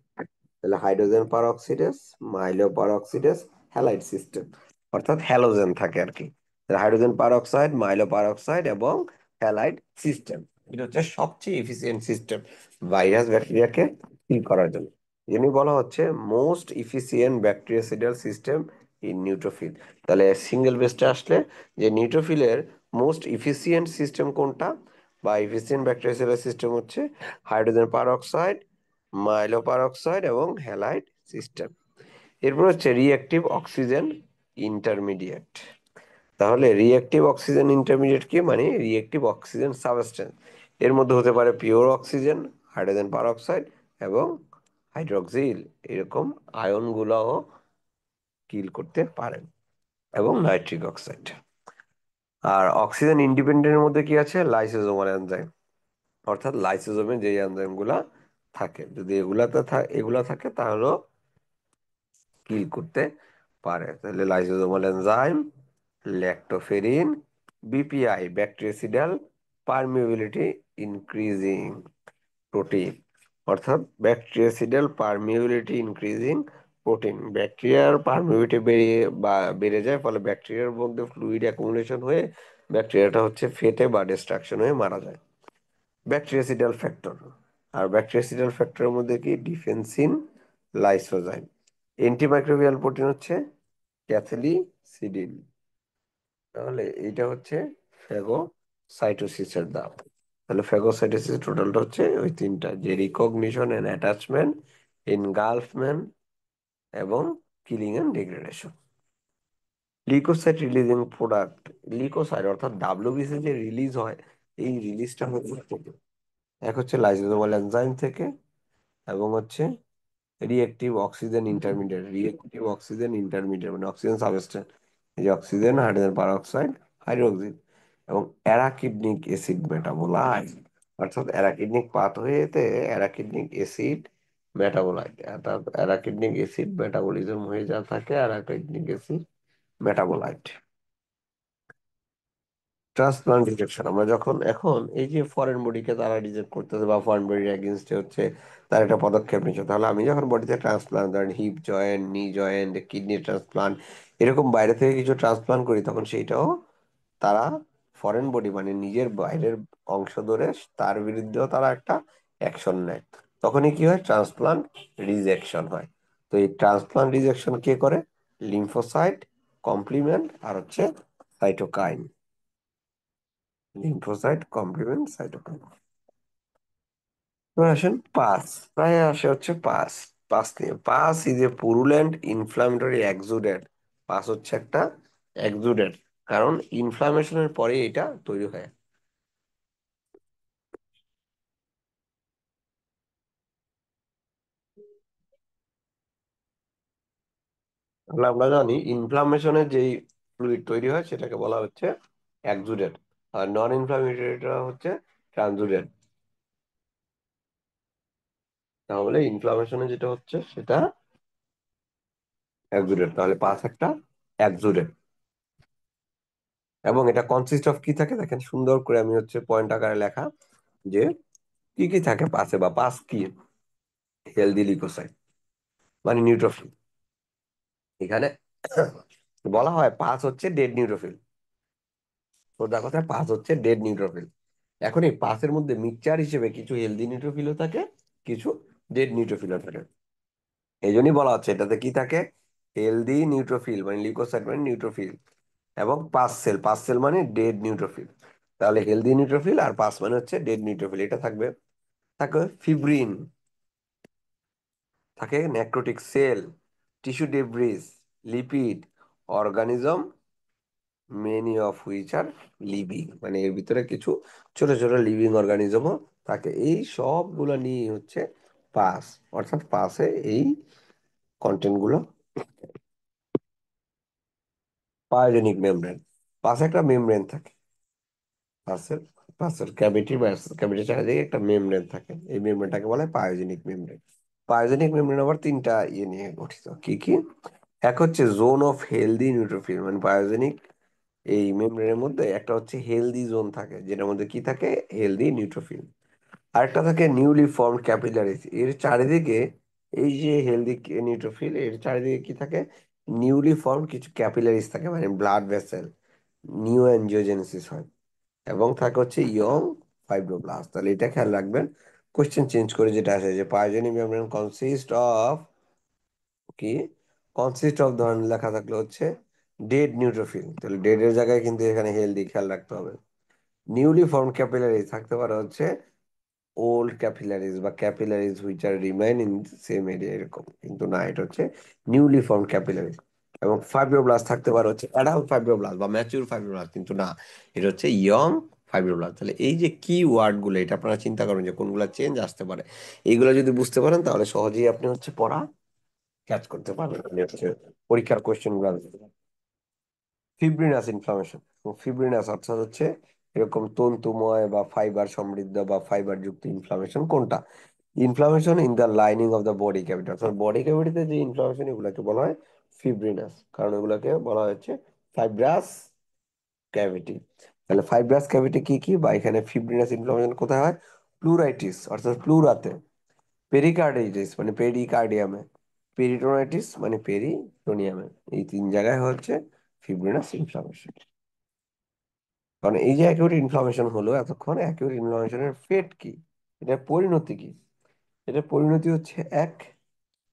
Speaker 1: তাহলে hydrogen peroxidase, myeloperoxidase, halide system, অর্থাৎ হ্যালোজেন থাকে আর কি। Hydrogen peroxide, myeloperoxide এবং হ্যালাইড সিস্টেম, এটা হচ্ছে সবচেয়ে এফিসিয়েন্ট সিস্টেম ভাইরাস ব্যাকটেরিয়াকে কিল করার জন্য। যিনি বলা হচ্ছে most efficient bactericidal system in neutrophil. তাহলে সিঙ্গেল বেসটা আসলে যে নিউট্রোফিলের মোস্ট ইফিসিয়েন্ট সিস্টেম কোনটা বা ইফিসিয়েন্ট ব্যাকটেরিয়াসাইডাল সিস্টেম হচ্ছে হাইড্রোজেন পার অক্সাইড, মাইলো পারঅক্সাইড এবং হ্যালাইড সিস্টেম। এরপর হচ্ছে রিঅ্যাক্টিভ অক্সিজেন ইন্টারমিডিয়েট। তাহলে রিঅ্যাক্টিভ অক্সিজেন ইন্টারমিডিয়েট কি, মানে রিঅ্যাক্টিভ অক্সিজেন সাবস্টেন্স। এর মধ্যে হতে পারে পিওর অক্সিজেন, হাইড্রোজেন পারঅক্সাইড এবং হাইড্রোক্সিল, এরকম আয়নগুলোও কিল করতে পারেন, এবং নাইট্রিক অক্সাইড। আর অক্সিজেন ইন্ডিপেন্ডেন্টের মধ্যে কি আছে, লাইসোজোমাল এনজাইম, অর্থাৎ লাইসোজোমে যে এনজাইম গুলা থাকে, যদি এগুলা থাকে তাহলেও কিল করতে পারে। তাহলে lysosomal enzyme, lactoferrin, BPI, bactericidal permeability increasing protein, অর্থাৎ ব্যাকটেরিয়াসিডাল পারমিয়াবিলিটি ইনক্রিজিং প্রোটিন। ব্যাকটেরিয়ার পারমিয়াবিলিটি বেড়ে যায়, ফলে ব্যাকটেরিয়ার মধ্যে ফ্লুইড অ্যাকুমুলেশন হয়ে ব্যাকটেরিয়াটা হচ্ছে ফেটে বা ডিস্ট্রাকশন হয়ে মারা যায়। ব্যাকটেরিয়াসিডাল ফ্যাক্টর, আর ব্যাকটেরিয়াসিডাল ফ্যাক্টরের মধ্যে কি, ডিফেন্সিন, লাইসোজাইম। অ্যান্টিমাইক্রোবিয়াল প্রোটিন হচ্ছে ক্যাথেলিসিডিন। তাহলে এইটা হচ্ছে ফ্যাগোসাইটোসিসের দাম। তাহলে ফ্যাগোসাইটোসিস টোটালটা হচ্ছে ওই তিনটা, যে রিকগনিশন এন্ড অ্যাটাচমেন্ট, ইনগালফমেন্ট এবং killing and degradation. Leukocyte releasing product, leukocyte অর্থাৎ ডাব্লিউবিসি যে রিলিজ হয়, এই রিলিজটা হচ্ছে এক হচ্ছে লাইসোজোমাল এনজাইম থেকে, এবং হচ্ছে রিয়েক্টিভ অক্সিজেন ইন্টারমিডিয়েট মানে অক্সিজেন সাবস্টেন্স, এই যে অক্সিজেন, হাইড্রোজেন পারঅক্সাইড, হাইড্রোক্সিল, এবং অ্যারাকিডনিক অ্যাসিড মেটাবোলাইট, অর্থাৎ অ্যারাকিডনিক পাথওয়েতে অ্যারাকিডনিক অ্যাসিড মেটাবোলাইট, অর্থাৎ অ্যারাকিডনিক অ্যাসিড মেটাবলিজম হয়ে যা থাকে অ্যারাকিডনিক অ্যাসিড মেটাবোলাইট। ট্রান্সপ্লান্ট রিজেকশন, আমরা যখন এখন এই যে ফরেন বডিকে তারা রিজেক্ট করতেছে বা ফরেন বডির এগেনস্টে হচ্ছে তার একটা পদক্ষেপ নিচ্ছে, তাহলে আমি যখন বডিতে ট্রান্সপ্লান্ট, ধরেন হিপ জয়েন্ট, নি জয়েন্ট, কিডনি ট্রান্সপ্লান্ট, এরকম বাইরে থেকে কিছু ট্রান্সপ্লান্ট করি, তখন সেইটাও তারা ফরেন বডি মানে নিজের বাইরের অংশ ধরে তার বিরুদ্ধেও তারা একটা অ্যাকশন নেয়। তখনই কি হয়, ট্রান্সপ্লান্ট রিজেকশন হয়। তো এই ট্রান্সপ্লান্ট রিজেকশন কে করে, লিম্ফোসাইট, কমপ্লিমেন্ট আর হচ্ছে সাইটোকাইন। Lymphocyte, complement, cytokine. এবার আসেন পাস, প্রায় আসে হচ্ছে পাস। পাস নিয়ে, pus is a purulent inflammatory exudate. Pus হচ্ছে একটা এক্সুডেন্ট, কারণ ইনফ্লামেশনের পরে এটা তৈরি হয়। তাহলে আমরা জানি ইনফ্লামেশনের যেই ফ্লুইড তৈরি হয় সেটাকে বলা হচ্ছে এক্সুডেন্ট, আর নন ইনফ্লামেটরিটা হচ্ছে ট্রানজুডেন্ট। তাহলে ইনফ্লামেশনে যেটা হচ্ছে সেটা এক্সুডেন্ট, তাহলে পাস একটা এক্সুডেন্ট। এবং এটা কনসিস্ট অফ কি থাকে দেখেন, সুন্দর করে আমি হচ্ছে পয়েন্ট আকারে লেখা, যে কি কি থাকে পাসে, বা পাস কি, হেলদি লিউকোসাইট মানে নিউট্রোফিল। এখানে বলা হয় পাস হচ্ছে ডেড নিউট্রোফিল, সোজা কথায় পাস হচ্ছে ডেড নিউট্রোফিল। এখন এই পাসের মধ্যে মিক্সচার হিসেবে কিছু হেলদি নিউট্রোফিলও থাকে, কিছু ডেড নিউট্রোফিলও থাকে। এই জন্যই বলা হচ্ছে এটাতে কি থাকে, হেলদি নিউট্রোফিল মানে লিউকোসাইট মানে নিউট্রোফিল, এবং পাস সেল মানে ডেড নিউট্রোফিল। তাহলে হেলদি নিউট্রোফিল আর পাস মানে হচ্ছে ডেড নিউট্রোফিল, এটা থাকবে। থাকে ফিব্রিন, থাকে necrotic cell, tissue debris, lipid, organism, many of which are living, মানে এর ভিতরে কিছু ছোট ছোট লিভিং অর্গানিজমও থাকে। এই সবগুলো নিয়ে হচ্ছে পাস, অর্থাৎ পাসে এই কন্টেন্ট গুলো। পায়োজেনিক মেমব্রেন, পাশে একটা মেমব্রেন থাকে, পাশের পাশের ক্যাভিটি চারিদিকে একটা মেমব্রেন থাকে, এই মেমব্রেনটাকে বলে পায়োজেনিক মেমব্রেন। পায়োজেনিক মেমব্রেন আবার তিনটা ইয়ে নিয়ে গঠিত, কি কি, এক হচ্ছে জোন অফ হেলদি নিউট্রোফিল, মানে বায়োজেনিক এই মেমব্রেনের মধ্যে একটা হচ্ছে হেলদি জোন থাকে, যেটার মধ্যে কি থাকে, হেলদি নিউট্রোফিল। আরেকটা থাকে নিউলি ফর্মড ক্যাপিলারিজ, এর চারিদিকে এই যে হেলদি নিউট্রোফিল, এর চারিদিকে কি থাকে, নিউলি ফর্মড কিছু ক্যাপিলারিজ থাকে, মানে ব্লাড ভেসেল, নিউ অ্যাঞ্জিওজেনেসিস হয়। এবং থাকে হচ্ছে ইয়ং ফাইব্রোব্লাস্ট। তাহলে এটা খেয়াল রাখবেন, কোশ্চেন চেঞ্জ করে যেটা আসে, যে পায়োজেনিক মেমব্রেন কনসিস্ট অফ কি, কনসিস্ট অফ ধরেন লেখা থাকলে হচ্ছে ডেড নিউট্রোফিল, তাহলে ডেড এর জায়গায় কিন্তু এখানে হেলদি খেয়াল রাখতে হবে। নিউলি ফর্ম ক্যাপিলারিজ থাকতে পারে হচ্ছে ওল্ড ক্যাপিলারিজ বা capillaries which are remain in same area, এরকম কিন্তু না, এটা হচ্ছে নিউলি ফর্ম ক্যাপিলারিজ। এবং ফাইব্রোব্লাস্ট থাকতে পারে হচ্ছে অ্যাডাল্ট ফাইব্রোব্লাস্ট বা ম্যাচিউর ফাইব্রোব্লাস্ট, কিন্তু না, এটা হচ্ছে ইয়ং ফাইব্রোব্লাস্ট। তাহলে এই যে কি ওয়ার্ড গুলো, এটা আপনারা চিন্তা করেন যে কোনগুলা চেঞ্জ আসতে পারে। এইগুলো যদি বুঝতে পারেন তাহলে সহজেই আপনি হচ্ছে পড়া ক্যাচ করতে পারবেন, মানে হচ্ছে পরীক্ষার কোয়েশ্চেন গুলো। ফিব্রিনাস ইনফ্লামেশন, ফিব্রিনাস অর্থাৎ হচ্ছে এরকম তন্তুময় বা ফাইবার সমৃদ্ধ বা ফাইবার যুক্ত ইনফ্লামেশন কোনটা? Inflammation in the lining of the body cavity, অর্থাৎ বডি ক্যাভিটিতে যে ইনফ্লামেশন, এগুলোকে বলা হয় ফিব্রিনাস, কারণ এগুলোকে বলা হচ্ছে ফাইব্রাস ক্যাভিটি। তাহলে ফাইব্রাস ক্যাভিটি কি কি, বা এখানে ফিব্রিনাস ইনফ্লামেশন কোথায় হয়? প্লুরাইটিস অর্থাৎ প্লুরাতে, পেরিকার্ডিটিস মানে পেরিকার্ডিয়ামে, পেরিটোনাইটিস মানে পেরিটোনিয়ামে, এই তিন জায়গায় হচ্ছে ফিব্রিনাস ইনফ্লামেশন। কারণ এই যে অ্যাকিউট ইনফ্লামেশন হলো এতক্ষণ, অ্যাকিউট ইনফ্লামেশনের ফেট কি, এটার পরিণতি কি? এটার পরিণতি হচ্ছে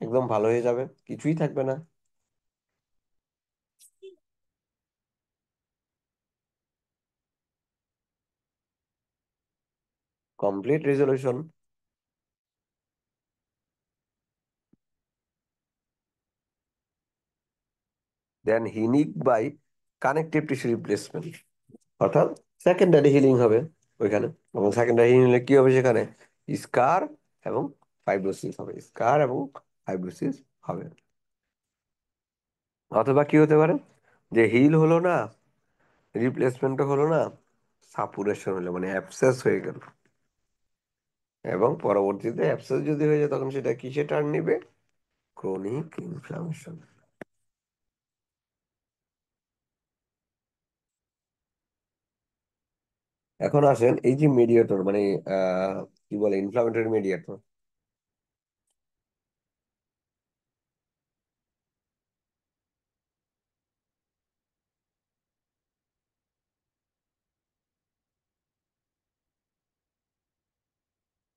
Speaker 1: একদম ভালো হয়ে যাবে, কিছুই থাকবে না, complete resolution. Then healing by connective tissue replacement, অর্থাৎ সেকেন্ডারি হিলিং হবে ওইখানে। এবং সেকেন্ডারি হিলিং কি হবে সেখানে? স্কার এবং ফাইব্রোসিস হবে, স্কার এবং ফাইব্রোসিস হবে। অথবা কি হতে পারে, যে হিল হলো না, রিপ্লেসমেন্টও হলো না, সাপুরেশন হলো মানে অ্যাবসেস হয়ে গেল। এবং পরবর্তীতে অ্যাবসেস যদি হয়ে যায় তখন সেটা কিসে টার্ন নিবে? Chronic inflammation. এখন আসেন এই যে মিডিয়েটর মানে কি বলে ইনফ্লামেটরি মিডিয়েটর,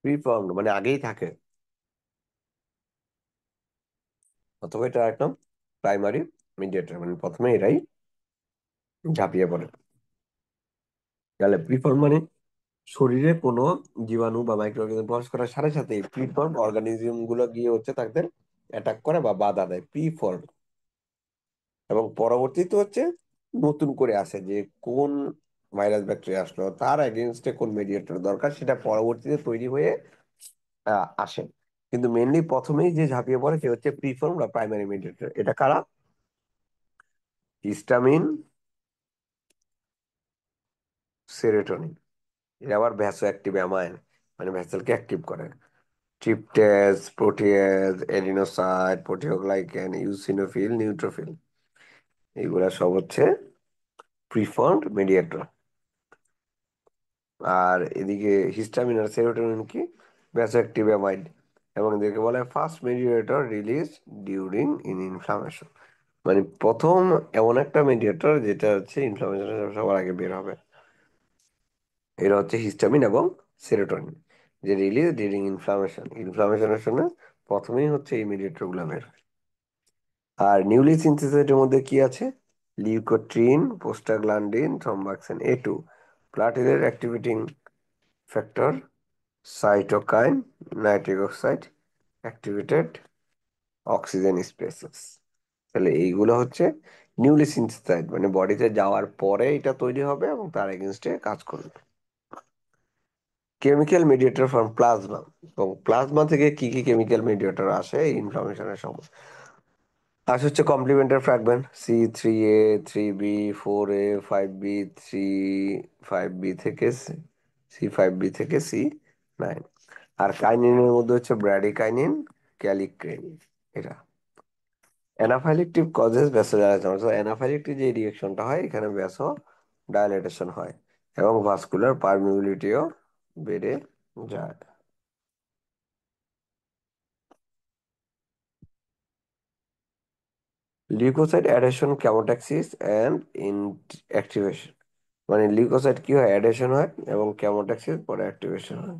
Speaker 1: প্রিফর্মড মানে আগেই থাকে, অথবা এটা একদম প্রাইমারি মিডিয়েটর মানে প্রথমে এরাই ঝাঁপিয়ে পড়ে। তাহলে প্রিফর্ম মানে শরীরে কোনো জীবাণু বা মাইক্রো অর্গানিজম প্রবেশ করার সাথে সাথে প্রিফর্ম অর্গানিজম গুলো গিয়ে হচ্ছে তাদের অ্যাটাক করে বা বাধা দেয়, প্রিফর্ম। এবং পরবর্তীতে হচ্ছে নতুন করে আসে যে কোন ভাইরাস ব্যাকটেরিয়া আসলো, তার এগেনস্টে কোন মেডিয়েটর দরকার, সেটা পরবর্তীতে তৈরি হয়ে আসে। কিন্তু মেনলি প্রথমেই যে ঝাঁপিয়ে পড়ে সে হচ্ছে প্রিফর্ম বা প্রাইমারি মেডিয়েটর। এটা কারা? Histamine, serotonin. এরা আবার ভ্যাসো অ্যাক্টিভ অ্যামাইন, মানে ভ্যাসেলকে অ্যাক্টিভ করে। ট্রিপটেজ, প্রোটিয়েজ, এডিনোসাইট, প্রোটিওগ্লাইকেন, ইউসিনোফিল, নিউট্রোফিল, এগুলা সব হচ্ছে প্রিফার্ড মিডিয়েটর। আর এদিকে হিস্টামিন আর সেরোটোনিন কি? ভ্যাসোঅ্যাক্টিভ অ্যামাইড, এবং এদেরকে বলে first mediator release during in inflammation, মানে প্রথম এমন একটা মিডিয়েটর যেটা হচ্ছে ইনফ্লামেশন সবার আগে বের হবে। এরা হচ্ছে হিস্টামিন এবং সেরোটোনিন, যে রিলিজ ডিউরিং ইনফ্লামেশন, ইনফ্লামেশনের সময় প্রথমেই হচ্ছে এই মিডিয়েটর গুলো বের হয়। আর নিউলি সিনথেসাইটের মধ্যে কি আছে? লিউকোট্রিন, প্রোস্টাগ্ল্যান্ডিন, থ্রম্বাক্সিন A2, প্লাটিলের activating factor, cytokine, nitric oxide, activated oxygen species. তাহলে এইগুলো হচ্ছে নিউলি সিনথেসাইড, মানে বডিতে যাওয়ার পরে এটা তৈরি হবে এবং তার এগেনস্টে কাজ করবে। কেমিক্যাল মিডিয়েটর ফ্রম প্লাজমা, এবং প্লাজমা থেকে কি কি কেমিক্যাল মিডিয়েটর আসে ইনফ্লামেশনের সময়? আসে হচ্ছে complimentary fragment C3A, 3B, 4A, 5B, 3, 5B থেকে C5B থেকে C9। আর কাইনিনের মধ্যে হচ্ছে ব্র্যাডিকাইনিন, ক্যালিক্রেন, এটা। অ্যানাফাইলেকটিভ কজেস ভ্যাসোডাইলেশন, অর্থাৎ অ্যানাফাইলেকটিভ যে রিয়েকশনটা হয় এখানে ভ্যাসো ডাইলেটেশন হয় এবং ভাস্কুলার পারমিবিলিটিও বেড়ে যায়। Leukocyte adhesion, chemotaxis and activation, মানে লিউকোসাইট কি হয়? অ্যাডহেশন হয় এবং কেমোট্যাক্সিস পরে অ্যাক্টিভেশন হয়।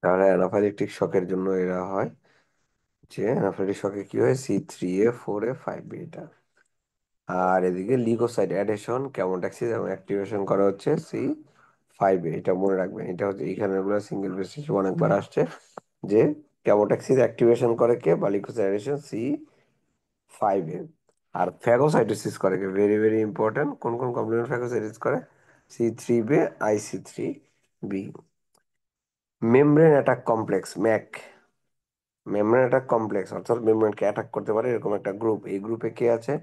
Speaker 1: তাহলে অ্যানাফাইলেকটিক শকের জন্য এরা হয়। যে অ্যানাফিলাক্টিক শকে কি হয়, C3A4A5B এটা। আর এদিকে লিউকোসাইট অ্যাডেশন কেমোট্যাক্সিস এবং অ্যাক্টিভেশন করা হচ্ছে C5A, এটা মনে রাখবেন। এটা হচ্ছে এখানে সিঙ্গেল বেস হিসেবে অনেকবার আসছে, যে কেমোট্যাক্সিস অ্যাক্টিভেশন করে কে বা লিউকোসাইট অ্যাডেশন C5A। আর ফ্যাগোসাইটোসিস করে কে, ভেরি ভেরি ইম্পর্টেন্ট, কোন কোন কমপ্লিমেন্ট ফ্যাগোসাইটোসিস করে, C3B, IC3B। Membrane attack complex, Mac, membrane attack complex অর্থাৎ মেমব্রেনকে অ্যাটাক করতে পারে এরকম একটা গ্রুপ, এই গ্রুপে কে আছে,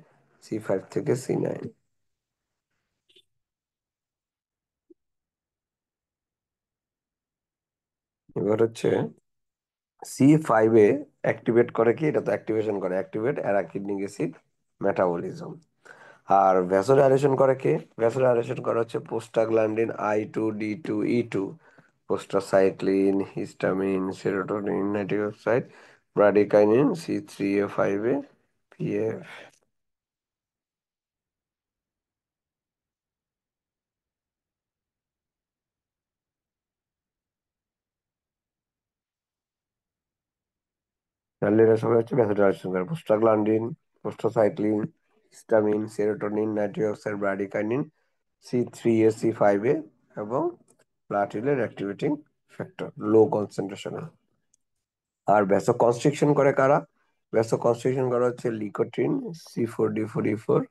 Speaker 1: C5 থেকে C9। এবার হচ্ছে C5A অ্যাক্টিভেট করে কি, এটা তো অ্যাক্টিভেশন করে, অ্যাক্টিভেট অ্যারাকিডনিক অ্যাসিড মেটাবলিজম। আর ভ্যাসোডাইলেশন করে কে, ভ্যাসোডাইলেশন করে হচ্ছে prostaglandin I2D2E2, prostacyclin, histamine, serotonin, nitric oxide, bradykinin, C3A5A, PF। তাহলে এরা সবাই হচ্ছে ভ্যাসোডাইলেশন করে, prostaglandin, prostacyclin, histamine, serotonin, nitric oxide, bradykinin, C3A, C5A এবং প্লাটিলেট অ্যাক্টিভেটিং ফ্যাক্টর লো কনসেন্ট্রেশনে। আর ভ্যাসো কনস্ট্রিকশন করে কারা, ভ্যাসো কনস্ট্রিকশন করা হচ্ছে leukotriene, C4D4E4,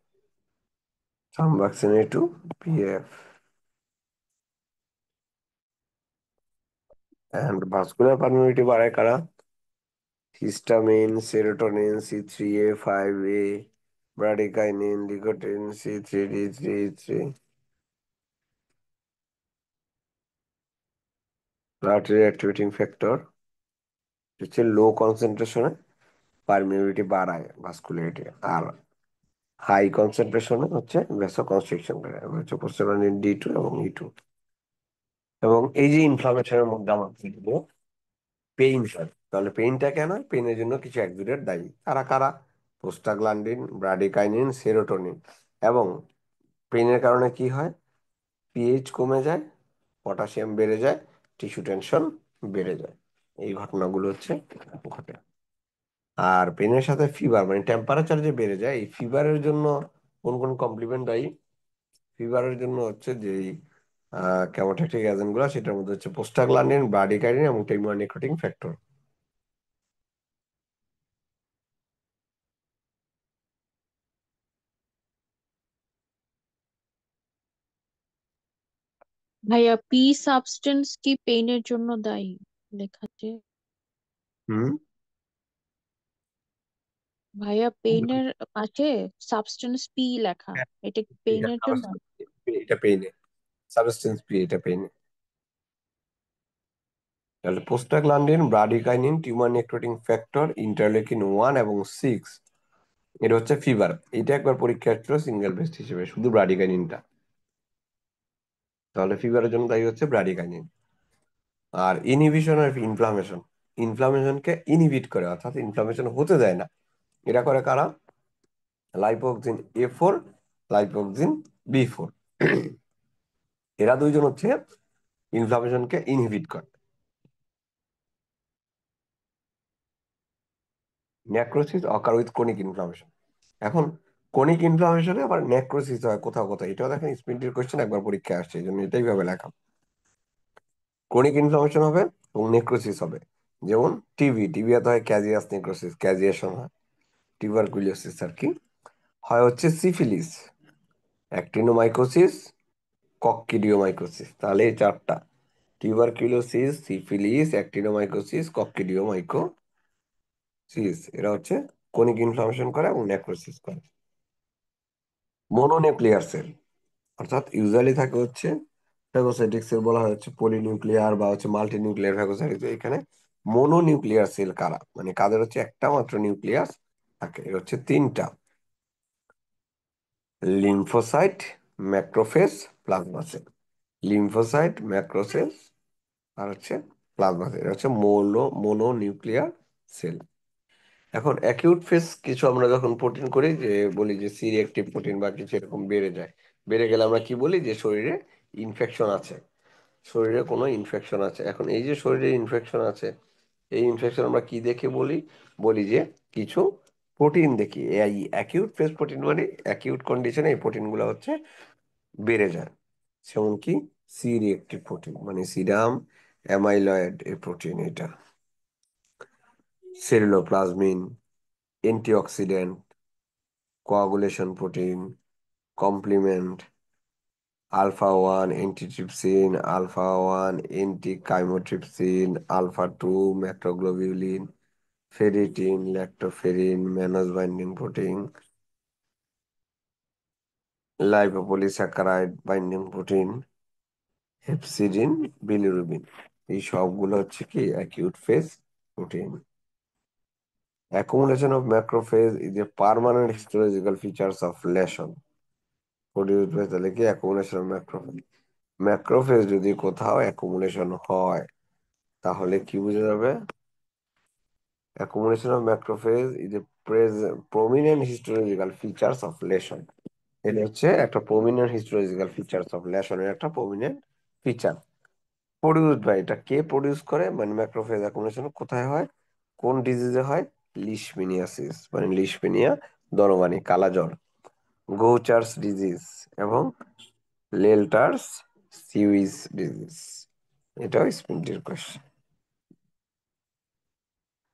Speaker 1: thromboxane A2, PF। And vascular permeability বাড়ায় কারা, histamine, serotonin, C3A5A, bradykinin, লিকোট্রিন, C3D3E3, platelet activating factor হচ্ছে লো কনসেন্ট্রেশনে পারমিয়াবিলিটি বাড়ায় ভাস্কুলারিটি, আর হাই কনসেন্ট্রেশনে হচ্ছে ভ্যাসো কনস্ট্রিকশন করে, হচ্ছে প্রোস্টাগ্ল্যান্ডিন D2 এবং E2। এবং এই যে ইনফ্লামেশনের মধ্যে আমার বলবো পেইন হয়, তাহলে পেইনটা কেন হয়, পেইনের জন্য কিছু এক্সুডেট দায়ী, কারা কারা, প্রোস্টাগ্ল্যান্ডিন, ব্রাডিকাইনিন, সেরোটোনিন। এবং পেইনের কারণে কি হয়, পিএইচ কমে যায়, পটাশিয়াম বেড়ে যায়, টিস্যু টেনশন বেড়ে যায়, এই ঘটনাগুলো হচ্ছে ঘটে। আর পেনের সাথে ফিভার, মানে টেম্পারেচার যে বেড়ে যায়, এই ফিভারের জন্য কোন কোন কমপ্লিমেন্ট দায়ী, ফিভারের জন্য হচ্ছে যে কেমোট্যাকটিক এজেন্ট গুলো, সেটার মধ্যে হচ্ছে প্রোস্টাগ্ল্যান্ডিন, ব্রাডিকাইনিন এবং টেমিওনিকোটিং ফ্যাক্টর।
Speaker 2: ভাইয়া, পি সাবস্টেন্স কি পেইনের জন্য দায়ী লেখা আছে?
Speaker 1: হুম।
Speaker 2: ভাইয়া, পেইনের পাশে সাবস্টেন্স পি লেখা, এটা কি
Speaker 1: এটা
Speaker 2: পেইনের জন্য?
Speaker 1: এটা পেইনে, সাবস্টেন্স পি, এটা পেইনে। তাহলে প্রোস্টাগ্ল্যান্ডিন, ব্রাডিকাইনিন, টিউমার নেক্রোটিং ফ্যাক্টর, ইন্টারলেকিন 1 এবং 6, এটা হচ্ছে ফিভার। এটা একবার পরীক্ষা আসছিল সিঙ্গেল বেস্ট হিসেবে, শুধু ব্রাডিকাইনিনটা। তাহলে ফিভারের জন্য দায়ী হচ্ছে ব্রাডিকাইনিন। আর ইনহিবিশন অফ ইনফ্লামেশন, ইনফ্লামেশনকে ইনহিবিট করে অর্থাৎ ইনফ্লামেশন হতে দেয় না, এটা করে কারা, লাইপোক্সিন A4, লাইপোক্সিন B4, এরা দুইজন হচ্ছে ইনফ্লামেশনকে ইনহিবিট করে। Necrosis ochre with chronic inflammation. এখন ক্রনিক ইনফ্লামেশনে আবার নেক্রোসিস হয় কোথাও কোথাও, এটাও দেখেন স্পিডের কোশ্চেন একবার পরীক্ষা আসছে, এই জন্য এটাই ভাবে লেখা। ক্রনিক ইনফ্লামেশন হবে এবং নেক্রোসিস হবে, যেমন টিবিতে হয় ক্যাজিয়াস নেক্রোসিস, ক্যাজিয়েশন হয়, টিউবারকুলোসিস আর কি হয় হচ্ছে সিফিলিস, অ্যাক্টিনোমাইকোসিস, কক্কিডিওমাইকোসিস। তাহলে এই চারটা, টিউবারকুলোসিস, সিফিলিস, অ্যাক্টিনোমাইকোসিস, কক্কিডিওমাইকোসিস, এরা হচ্ছে ক্রনিক ইনফ্লামেশন করে এবং নেক্রোসিস করে। মনোনিউক্লিয়ার সেল অর্থাৎ ইউজুয়ালি থাকে হচ্ছে ফ্যাগোসাইটিক সেল, বলা হয় হচ্ছে পলিনিউক্লিয়ার বা হচ্ছে মাল্টি নিউক্লিয়ার ফ্যাগোসাইটিক। এখানে মনোনিউক্লিয়ার সেল কারা, মানে কাদের হচ্ছে একটা মাত্র নিউক্লিয়াস থাকে, এর হচ্ছে তিনটা, lymphocyte, macrophage, plasma cell. Lymphocyte, macrocell আর হচ্ছে প্লাজমা সেল, এটা হচ্ছে মনোনিউক্লিয়ার সেল। এখন অ্যাকিউট ফেজ কিছু আমরা যখন প্রোটিন করি, যে বলি যে সি রিঅ্যাক্টিভ প্রোটিন বা কিছু এরকম বেড়ে যায়, বেড়ে গেলে আমরা কি বলি, যে শরীরে ইনফেকশন আছে, শরীরে কোনো ইনফেকশন আছে। এখন এই যে শরীরে ইনফেকশন আছে, এই ইনফেকশন আমরা কি দেখে বলি? বলি যে কিছু প্রোটিন দেখি। এই অ্যাকিউট ফেজ প্রোটিন মানে অ্যাকিউট কন্ডিশনে এই প্রোটিনগুলো হচ্ছে বেড়ে যায়। যেমন কি সি রিয়েক্টিভ প্রোটিন মানে সিরাম অ্যামাইলয়েড এই প্রোটিন, এটা ceruloplasmin, antioxidant, coagulation protein, complement, alpha one antitrypsin, alpha one antichymotrypsin, alpha two macroglobulin, ferritin, lactoferrin, mannose binding protein, lipopolysaccharide binding protein, hepcidin, bilirubin. এই সবগুলো হচ্ছে কি acute phase protein. Accumulation of macrophage is a permanent histological features of lesion produced by তাহলে কি accumulation of macrophage। Macrophage যদি কোথাও accumulation হয় তাহলে কি বোঝা যাবে? Accumulation of macrophage is a prominent histological features of lesion. এটা হচ্ছে একটা প্রমিনেন্ট হিস্টোলজিক্যাল ফিচার্স অফ লেশনের একটা প্রমিনেন্ট ফিচার। প্রডিউস বাই, এটা কে প্রডিউস করে? মানে ম্যাক্রোফেজ অ্যাকুমুলেশন কোথায় হয়, কোন ডিজিজে হয়? লিশমিনিয়াসিস মানে লিশমিনিয়া দরমানি কালাজ্বর, গৌচার্স ডিজিজ এবং লেল্টার্স সিউইস ডিজিজ। এটাও স্পিন্ডির কোয়েশ্চেন।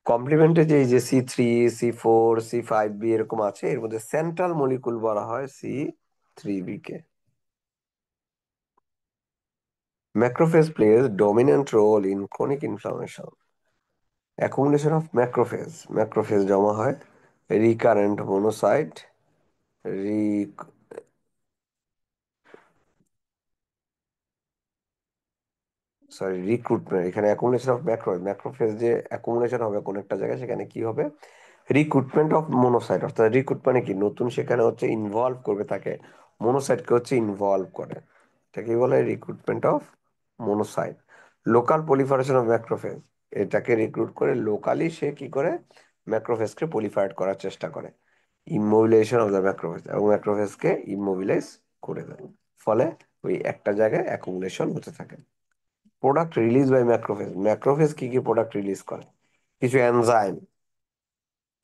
Speaker 1: কমপ্লিমেন্টে যে এই যে C3 C4 C5b এরকম আছে, এর মধ্যে সেন্ট্রাল মলিকুল বলা হয় C3b K. Macrophage plays dominant role in chronic inflammation. Accumulation of macrophage, macrophage জমা হয়, রিকারেন্ট মনোসাইট, রি সরি রিক্রুটমেন্ট, এখানে অ্যাকুমুলেশন অফ ম্যাক্রোফেজ যে অ্যাকুমুলেশন হবে কোন একটা জায়গায়, সেখানে কি হবে? Recruitment of monocyte. অর্থাৎ রিক্রুট মানে কি, নতুন সেখানে হচ্ছে ইনভলভ করবে তাকে, মনোসাইটকে হচ্ছে ইনভলভ করে, এটাকে বলে recruitment of monocyte. Local proliferation of macrophage, এটাকে রিক্রুট করে লোকালি সে কি করে ম্যাক্রোফেজকে পলিফারেট করার চেষ্টা করে। ইমোবিলাইজেশন অফ দ্য ম্যাক্রোফেজ, এবং ম্যাক্রোফেজকে ইমোবিলাইজ করে দেয়, ফলে ওই একটা জায়গায় অ্যাকুমুলেশন হতে থাকে। Product release by macrophage, macrophage কি কি প্রোডাক্ট রিলিজ করে? কিছু এনজাইম,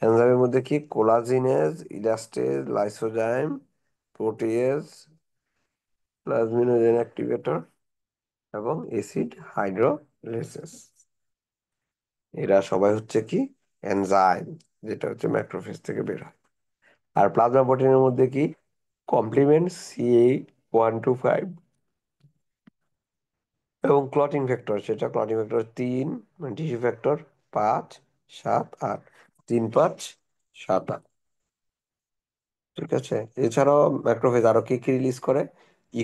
Speaker 1: এনজাইমের মধ্যে কি collagenase, ইলাস্টেজ, lysozyme, protease, plasminogen activator এবং অ্যাসিড হাইড্রোলাইসিস। এরা সবাই হচ্ছে কি এনজাইম, যেটা হচ্ছে ম্যাক্রোফেজ থেকে বের হয়। আর প্লাজমা প্রোটিনের মধ্যে কি কমপ্লিমেন্ট CA125 এবং ক্লটিং ফ্যাক্টর, সেটা ক্লটিং ফ্যাক্টর 3 মানে টিস্যু ফ্যাক্টর 5 7 8, 3 5 7 8। ঠিক আছে, এছাড়াও ম্যাক্রোফেজ আরো কি কি রিলিজ করে?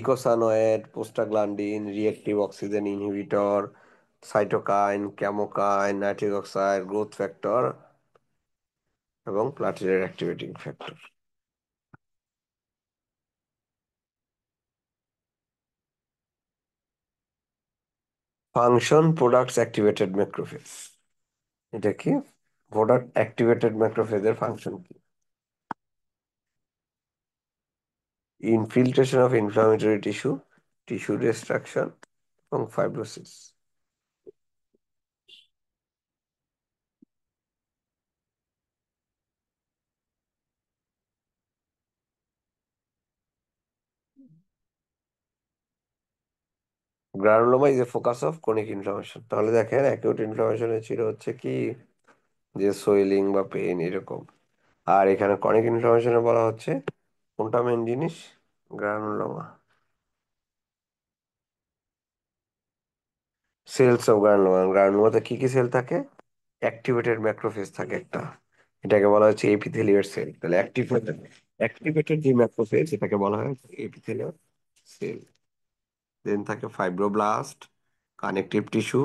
Speaker 1: Eicosanoid, prostaglandin, reactive oxygen inhibitor, cytokine, chemokine, nitric oxide, growth factor এবং platelet activating factor. Function products activated macrophage, এটা কি প্রোডাক্ট অ্যাক্টিভেটেড ম্যাক্রোফেজের ফাংশন কি? Infiltration of inflammatory tissue, tissue destruction এবং fibrosis. Granuloma is a focus of chronic inflammation. তাহলে দেখেন acute ইনফ্লামেশনে ছিল হচ্ছে কি যে সোয়েলিং বা পেইন এরকম, আর এখানে ক্রনিক ইনফ্লামেশনে বলা হচ্ছে কোনটা মেন জিনিস? গ্রানুলোমা। সেলস অফ গ্রানুলোমা, গ্রানুলোমাতে কি কি সেল থাকে? অ্যাক্টিভেটেড ম্যাক্রোফেজ থাকে একটা, এটাকে বলা হচ্ছে এপিথেলিয়াল সেল। তাহলে অ্যাক্টিভেটেড অ্যাক্টিভেটেড যে ম্যাক্রোফেজ এটাকে বলা হয় এপিথেলিয়াল সেল। দেন থাকে fibroblast, connective tissue,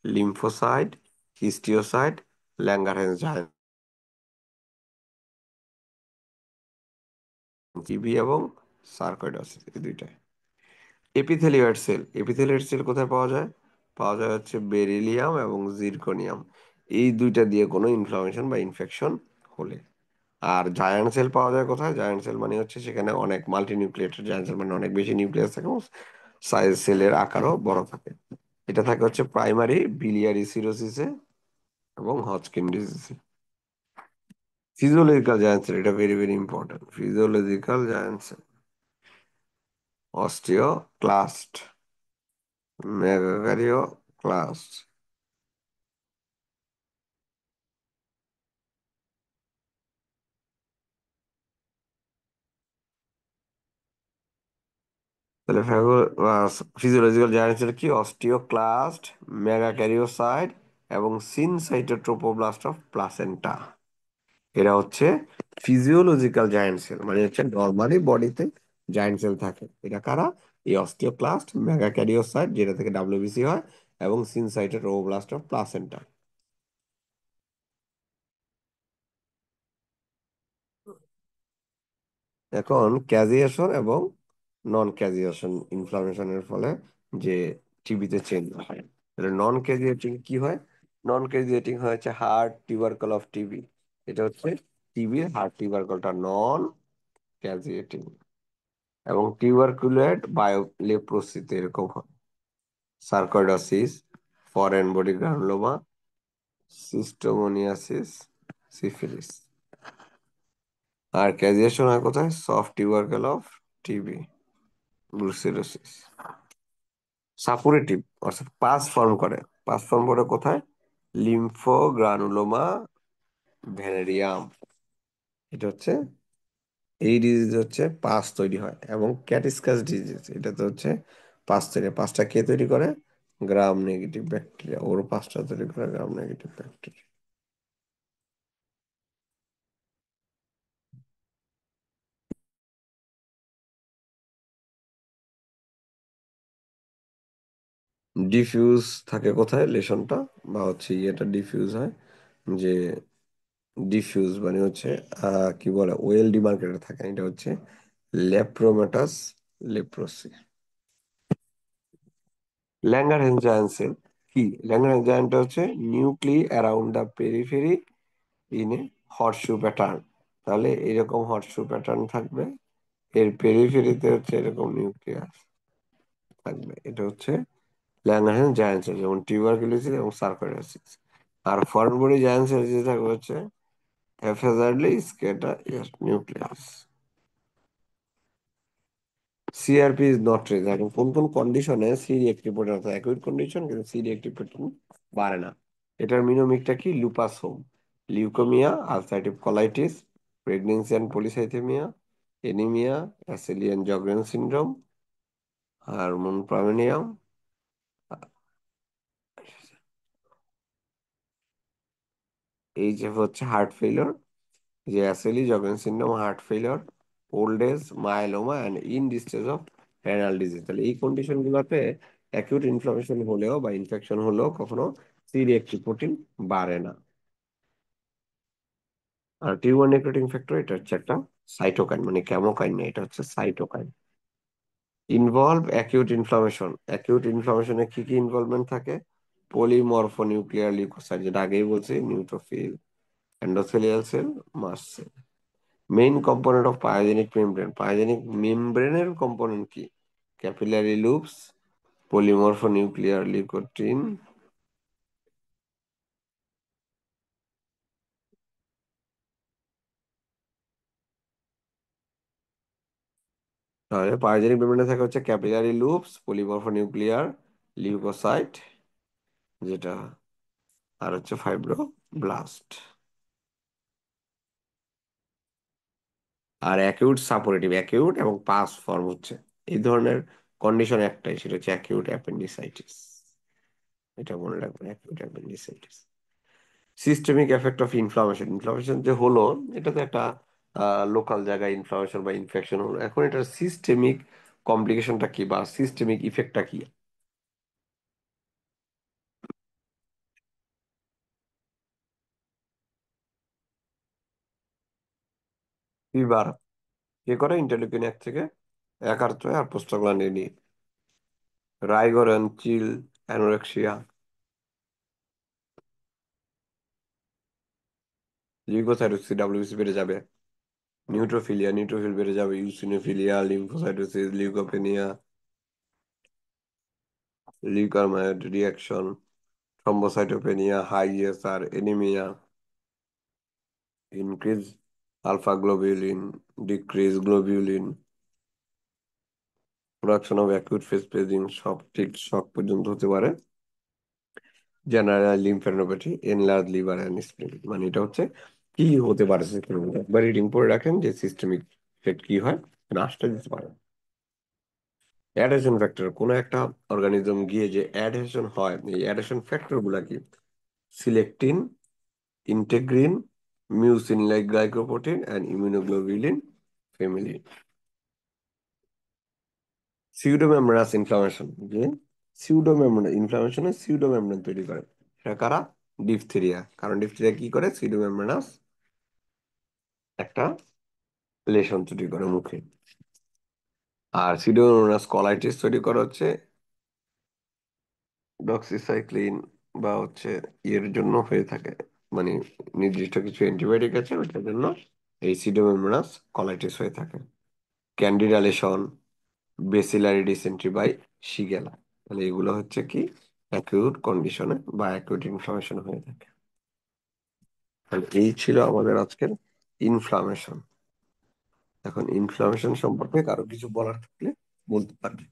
Speaker 1: lymphocyte, histiocyte, Langerhans GB এবং সার্কোইডোসিস, এই দুইটা। এপিথেলিয়েট সেল, এপিথেলিয়েট সেল কোথায় পাওয়া যায়? পাওয়া যায় হচ্ছে বেরিলিয়াম এবং জিরকনিয়াম, এই দুইটা দিয়ে কোনো ইনফ্লামেশন বা ইনফেকশন হলে। আর জায়ান্ট সেল পাওয়া যায় কোথায়? জায়ান্ট সেল মানে হচ্ছে সেখানে অনেক মাল্টি নিউক্লিয়েটেড, জায়ান্ট সেল মানে অনেক বেশি নিউক্লিয়াস থাকে এবং সাইজ সেলের আকারও বড় থাকে। এটা থাকে হচ্ছে প্রাইমারি বিলিয়ারি সিরোসিসে এবং Hodgkin disease. Physiological giant cell, এটা very very important. Physiological giant cell, osteoclast, megakaryoclast. তাহলে ফিজিওলজিক্যাল জায়ান্ট সেল কি? অস্টিওক্লাস্ট, মেগাক্যারিওসাইট এবং সিনসাইটোট্রোপোব্লাস্ট অফ প্লাসেন্টা। এরা হচ্ছে ফিজিওলজিক্যাল জায়ান্ট সেল, মানে হচ্ছে নর্মালি বডিতে জায়ান্ট সেল থাকে। এটা কারা? এই অস্টিওক্লাস্ট, মেগাক্যারিওসাইট যেটা থেকে ডাব্লিউবিসি হয়, এবং সিনসাইটোট্রোপোব্লাস্ট অফ প্লাসেন্টা। এখন ক্যাজিয়েশন এবং নন ক্যাজিয়েশন ইনফ্লামেশনের ফলে যে টিবিতে চেঞ্জ হয়, তাহলে নন ক্যাজিয়েটিং কি হয়? নন ক্যাজিয়েটিং হচ্ছে হার্ট টিউবারকল অফ টিবি। এটা হচ্ছে টিবির হার্ট টিউবারকলটা নন ক্যাজিয়েটিং। এবং টিউবারকুলেট বায়োলেপ্রোসিতে এরকম হয়: sarcoidosis, foreign body granuloma, schistosomiasis, syphilis. আর ক্যাজিয়েশন হয় কোথায়? Soft tubercle of TB, brucellosis. Suppurative অর্থাৎ পাস ফর্ম করে। পাস ফর্ম করে কোথায়? Lymphogranuloma, venereum. এটা হচ্ছে, এই ডিজিজ হচ্ছে পাস তৈরি হয়। এবং ক্যাটিসকাস ডিজিজ, এটাতে হচ্ছে পাস তৈরি হয়। পাসটা কে তৈরি করে? Gram negative bacteria. ওর পাসটা তৈরি করে গ্রাম নেগেটিভ ব্যাকটেরিয়া। ডিফিউজ থাকে কোথায় লেশনটা, বা হচ্ছে ইয়েটা ডিফিউজ হয়, যে ডিফিউজ মানে হচ্ছে কি বলে, ওয়েল ডিমার্কেটেড থাকে। এটা হচ্ছে লেপ্রোমেটাস লেপ্রোসি। ল্যাঙ্গারহ্যান্স জায়ান্ট সেল কি? ল্যাঙ্গারহ্যান্স জায়ান্টটা হচ্ছে nuclei around the periphery in a horseshoe pattern. তাহলে এরকম হর্সশু প্যাটার্ন থাকবে, এর পেরিফেরিতে হচ্ছে এরকম নিউক্লিয়াস থাকবে। এটা হচ্ছে ল্যাঙ্গারহ্যান্স জায়ান্ট সেল, যেমন টিউবারকুলোসিস এবং সার্কোইডোসিস। আর ফরেন বডি জায়ান্ট সেল যে থাকবে হচ্ছে haphazardly scatter nucleus. CRP is not raise. এখন কোন কোন কন্ডিশনে সি রিঅ্যাক্টিভ প্রোটিন, অর্থাৎ অ্যাকুইট কন্ডিশন কিন্তু সি রিঅ্যাক্টিভ প্রোটিন বাড়ে না। এটার মিনোমিকটা কি? লুপাস হোম, leukaemia, ulcerative colitis, pregnancy and polycythaemia, anaemia, অ্যাসেলিয়ান জগরেন সিনড্রোম, হারমোন প্রামেনিয়াম। এই যে হচ্ছে হার্ট ফেলিওর, যে অ্যাসেলি Sjogren syndrome, heart failure, old age, myeloma and in stage of renal disease. তাহলে এই কন্ডিশন গুলোতে অ্যাকিউট ইনফ্লামেশন হলেও বা ইনফেকশন হলেও কখনো সি রিঅ্যাক্টিভ প্রোটিন বাড়ে না। আর টিউমার নেক্রোটিং ফ্যাক্টর, এটা হচ্ছে একটা সাইটোকাইন, মানে কেমোকাইন না, এটা হচ্ছে cytokine. Involve acute inflammation, acute ইনফ্লামেশনে কি কি ইনভলভমেন্ট থাকে? পলিমরফোনিউক্লিয়ার লিউকোসাইট, যেটা আগেই বলছি, neutrophil, endothelial cell, mast cell. Main component of pyogenic membrane, pyogenic মেমব্রেনের কম্পোনেন্ট কি? Capillary loops, polymorphonuclear leukotriene. তাহলে পায়োজেনিক মেমব্রেনে থাকে হচ্ছে ক্যাপিলারি লুপস, পলিমরফোনিউক্লিয়ার লিউকোসাইট, যেটা, আর হচ্ছে ফাইব্রোব্লাস্ট। আর অ্যাকিউট সাপোরেটিভ, অ্যাকিউট এবং পাস ফর্ম হচ্ছে এই ধরনের কন্ডিশন একটাই, সেটা হচ্ছে অ্যাকিউট অ্যাপেন্ডিসাইটিস। এটা মনে রাখবেন, acute appendicitis. Systemic effect of inflammation, inflammation যে হলো, এটা তো একটা লোকাল জায়গায় ইনফ্লামেশন বা ইনফেকশন হলো। এখন এটার সিস্টেমিক কমপ্লিকেশনটা কি, বা সিস্টেমিক ইফেক্টটা কি? ফিভার কে করে? ইন্টারলিউকিন 1 থেকে 1 আর 6 আর prostaglandin. Rigor chill, anorexia, leukocytosis, WBC বেড়ে যাবে। নিউট্রোফিলিয়া, নিউট্রোফিল বেড়ে যাবে। Eosinophilia, lymphocytosis, leukopenia, leukemoid reaction, thrombocytopenia, high ESR, anaemia, increase alpha globulin, decrease globulin, production of acute phase পেজিং, সব শক পর্যন্ত হতে পারে। General lymphadenopathy, enlarge liver and spleen, মানে এটা হচ্ছে কি হতে পারে সিস্টেম, একবার রিডিং পড়ে রাখেন যে সিস্টেমিক এফেক্ট কি হয়, নাশটা দিতে পারে। অ্যাডহেশন ফ্যাক্টর, কোনো একটা অর্গানিজম গিয়ে যে অ্যাডহেশন হয়, এই অ্যাডহেশন ফ্যাক্টর গুলা কি? Selectin, integrin, mucin like glycoprotein and immunoglobulin family. Pseudomembranous inflammation, যে সিউডোমেমব্রেন ইনফ্লামেশনে সিউডোমেমব্রেন তৈরি করে, সেটা কারা? ডিপথেরিয়া। কারণ ডিপথেরিয়া কি করে? সিউডোমেমব্রেনাস একটা লেশন তৈরি করে মুখে। আর সিউডোমোনাস কলাইটিস তৈরি করা হচ্ছে ডক্সিসাইক্লিন বা হচ্ছে ইয়ের জন্য হয়ে থাকে, মানে নির্দিষ্ট কিছু অ্যান্টিবায়োটিক আছে ওইটার জন্য এই সিউডোমোনাস কলাইটিস হয়ে থাকে। Candida lesion, bacillary dysentery by shigella, তাহলে এগুলো হচ্ছে কি অ্যাকিউট কন্ডিশনে বা অ্যাকিউট ইনফ্লামেশন হয়ে থাকে। তাহলে এই ছিল আমাদের আজকের ইনফ্লামেশন। এখন ইনফ্লামেশন সম্পর্কে কারো কিছু বলার থাকলে বলতে পারবে।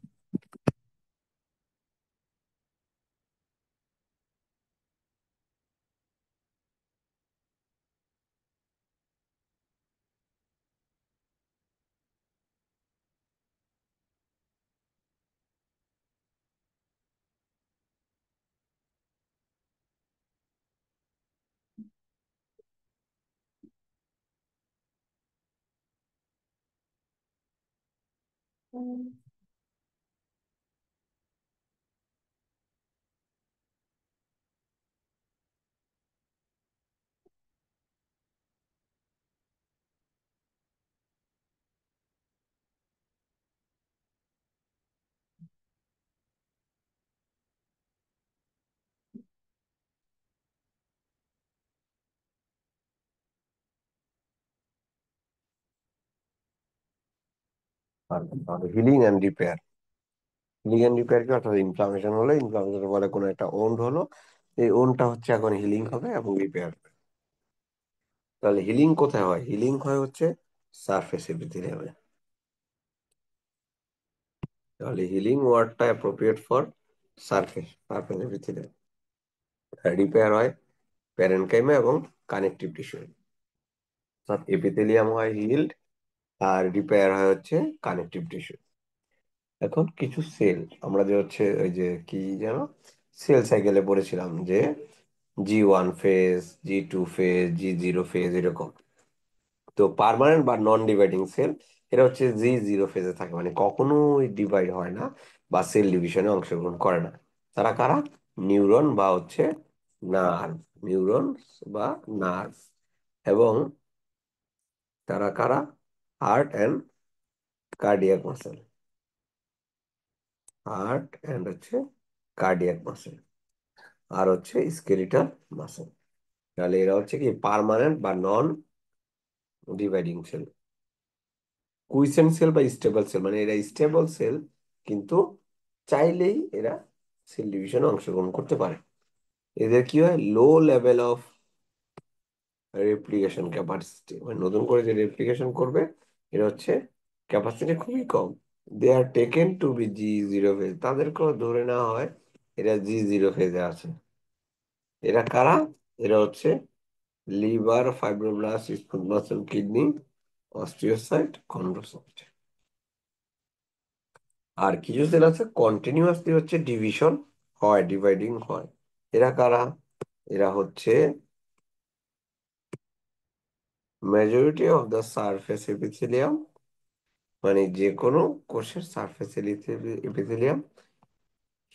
Speaker 1: আর healing and repair, healing and repair কি? অর্থাৎ ইনফ্লামেশন হলে, ইনফ্লামেশনের ফলে কোনো একটা ওন্ড হলো, এই ওন্ডটা হচ্ছে এখন হিলিং হবে এবং রিপেয়ার। তাহলে হিলিং কোথায় হয়? হিলিং হয় হচ্ছে সারফেস এপিথেলিয়ামে। তাহলে হিলিং ওয়ার্ডটা appropriate for surface epithelium. Repair হয় প্যারেনকাইমা এবং কানেকটিভ টিস্যু। অর্থাৎ এপিথেলিয়াম হয় হিল্ড আর রিপেয়ার হয় হচ্ছে কানেকটিভ টিস্যু। এখন কিছু সেল, আমরা যে হচ্ছে ওই যে কি যেন সেল সাইকেলে পড়েছিলাম যে G1 phase, G2 phase, G0 phase, এরকম। তো পার্মানেন্ট বা নন ডিভাইডিং সেল, এটা হচ্ছে G0 ফেজে থাকে, মানে কখনোই ডিভাইড হয় না বা সেল ডিভিশনে অংশগ্রহণ করে না। তারা কারা? নিউরন বা হচ্ছে নার্ভ, নিউরন বা নার্ভ। এবং তারা কারা? Heart and cardiac muscle, heart and হচ্ছে কার্ডিয়াক মাসেল, আর হচ্ছে স্কেলিটাল মাসেল। তাহলে এরা হচ্ছে কি পার্মানেন্ট বা নন ডিভাইডিং সেল। কুইসেন্ট সেল বা স্টেবল সেল, মানে এরা স্টেবল সেল, কিন্তু চাইলেই এরা সেল ডিভিশনে অংশগ্রহণ করতে পারে। এদের কি হয়? Low level of replication capacity, মানে নতুন করে যে রেপ্লিকেশন করবে এটা হচ্ছে ক্যাপাসিটি খুবই কম। They are taken to be G0 phase, তাদেরকেও ধরে নেওয়া হয় এরা G0 ফেজে আছে। এরা কারা? এরা হচ্ছে liver, fibroblast, smooth muscle, kidney, osteocyte, chondrocyte. আর কিছু সেল আছে কন্টিনিউয়াসলি হচ্ছে ডিভিশন হয়, ডিভাইডিং হয়। এরা কারা? এরা হচ্ছে majority of the surface epithelium, মানে যে কোনো কোষের surface epithelium,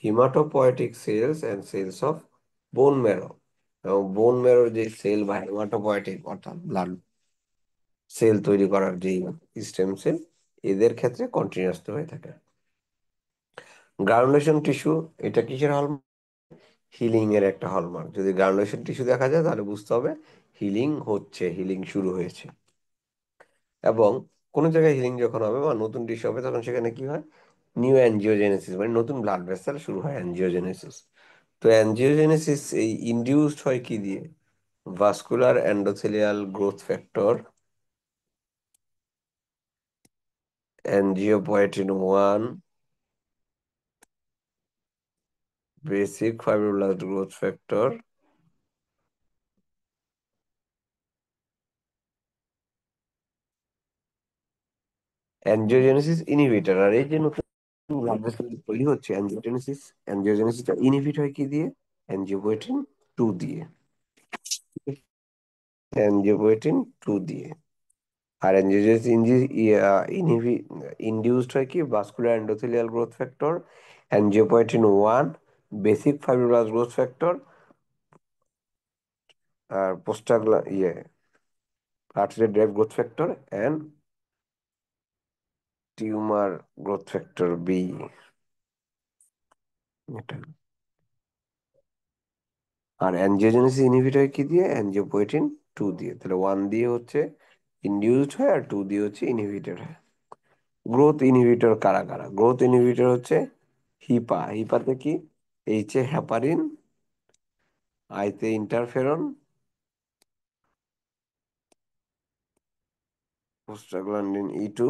Speaker 1: haematopoietic cells and cells of bone marrow. এবং বোন ম্যারোর যে সেল বা হিমাটোপয়েটিক অর্থাৎ ব্লাড সেল তৈরি করার যে স্টেম সেল, এদের ক্ষেত্রে কন্টিনিউয়াসলি হয়ে থাকে। গ্রানুলেশন টিস্যু, এটা কিসের হলমার্ক? হিলিং এর একটা হলমার্ক। যদি গ্রানুলেশন টিস্যু দেখা যায় তাহলে বুঝতে হবে হিলিং হচ্ছে, হিলিং শুরু হয়েছে। এবং কোনো জায়গায় হিলিং যখন হবে বা নতুন টিস্যু হবে তখন সেখানে কি হয়? নিউ অ্যাঞ্জিওজেনেসিস, মানে নতুন ব্লাড ভেসেল শুরু হয়, অ্যাঞ্জিওজেনেসিস। তো অ্যাঞ্জিওজেনেসিস এই ইনডিউসড হয় কি দিয়ে? Vascular endothelial growth factor, angiopoietin 1, basic fibroblast growth factor, angiogenesis inhibitor. আর এই যে নতুন ব্লাড ভেসেল তৈরি হচ্ছে, অ্যাঞ্জিওজেনেসিসটা ইনহিবিট হয় কি দিয়ে? অ্যাঞ্জিওপয়েটিন 2 দিয়ে। অ্যাঞ্জিওপয়েটিন 2 দিয়ে। আর অ্যাঞ্জিওজেনেসিস ইনডিউসড হয় কি? Vascular endothelial growth factor, angiopoietin 1, basic fibroblast growth factor, আর পোস্টাগ্লা artery drive growth factor and tumour growth factor 'B'. এটা। আর অ্যাঞ্জিওজেনেসিস ইনহিবিট হয় কি দিয়ে? অ্যাঞ্জিওপয়েটিন 2 দিয়ে। তাহলে 1 দিয়ে হচ্ছে ইনডিউসড হয়, আর 2 দিয়ে হচ্ছে ইনহিবিটেড হয়। গ্রোথ ইনহিবিটর কারা কারা? গ্রোথ ইনহিবিটর হচ্ছে হিপাতে কি? এইচে হ্যাপারিন, আইতে interferon, prostaglandin E2,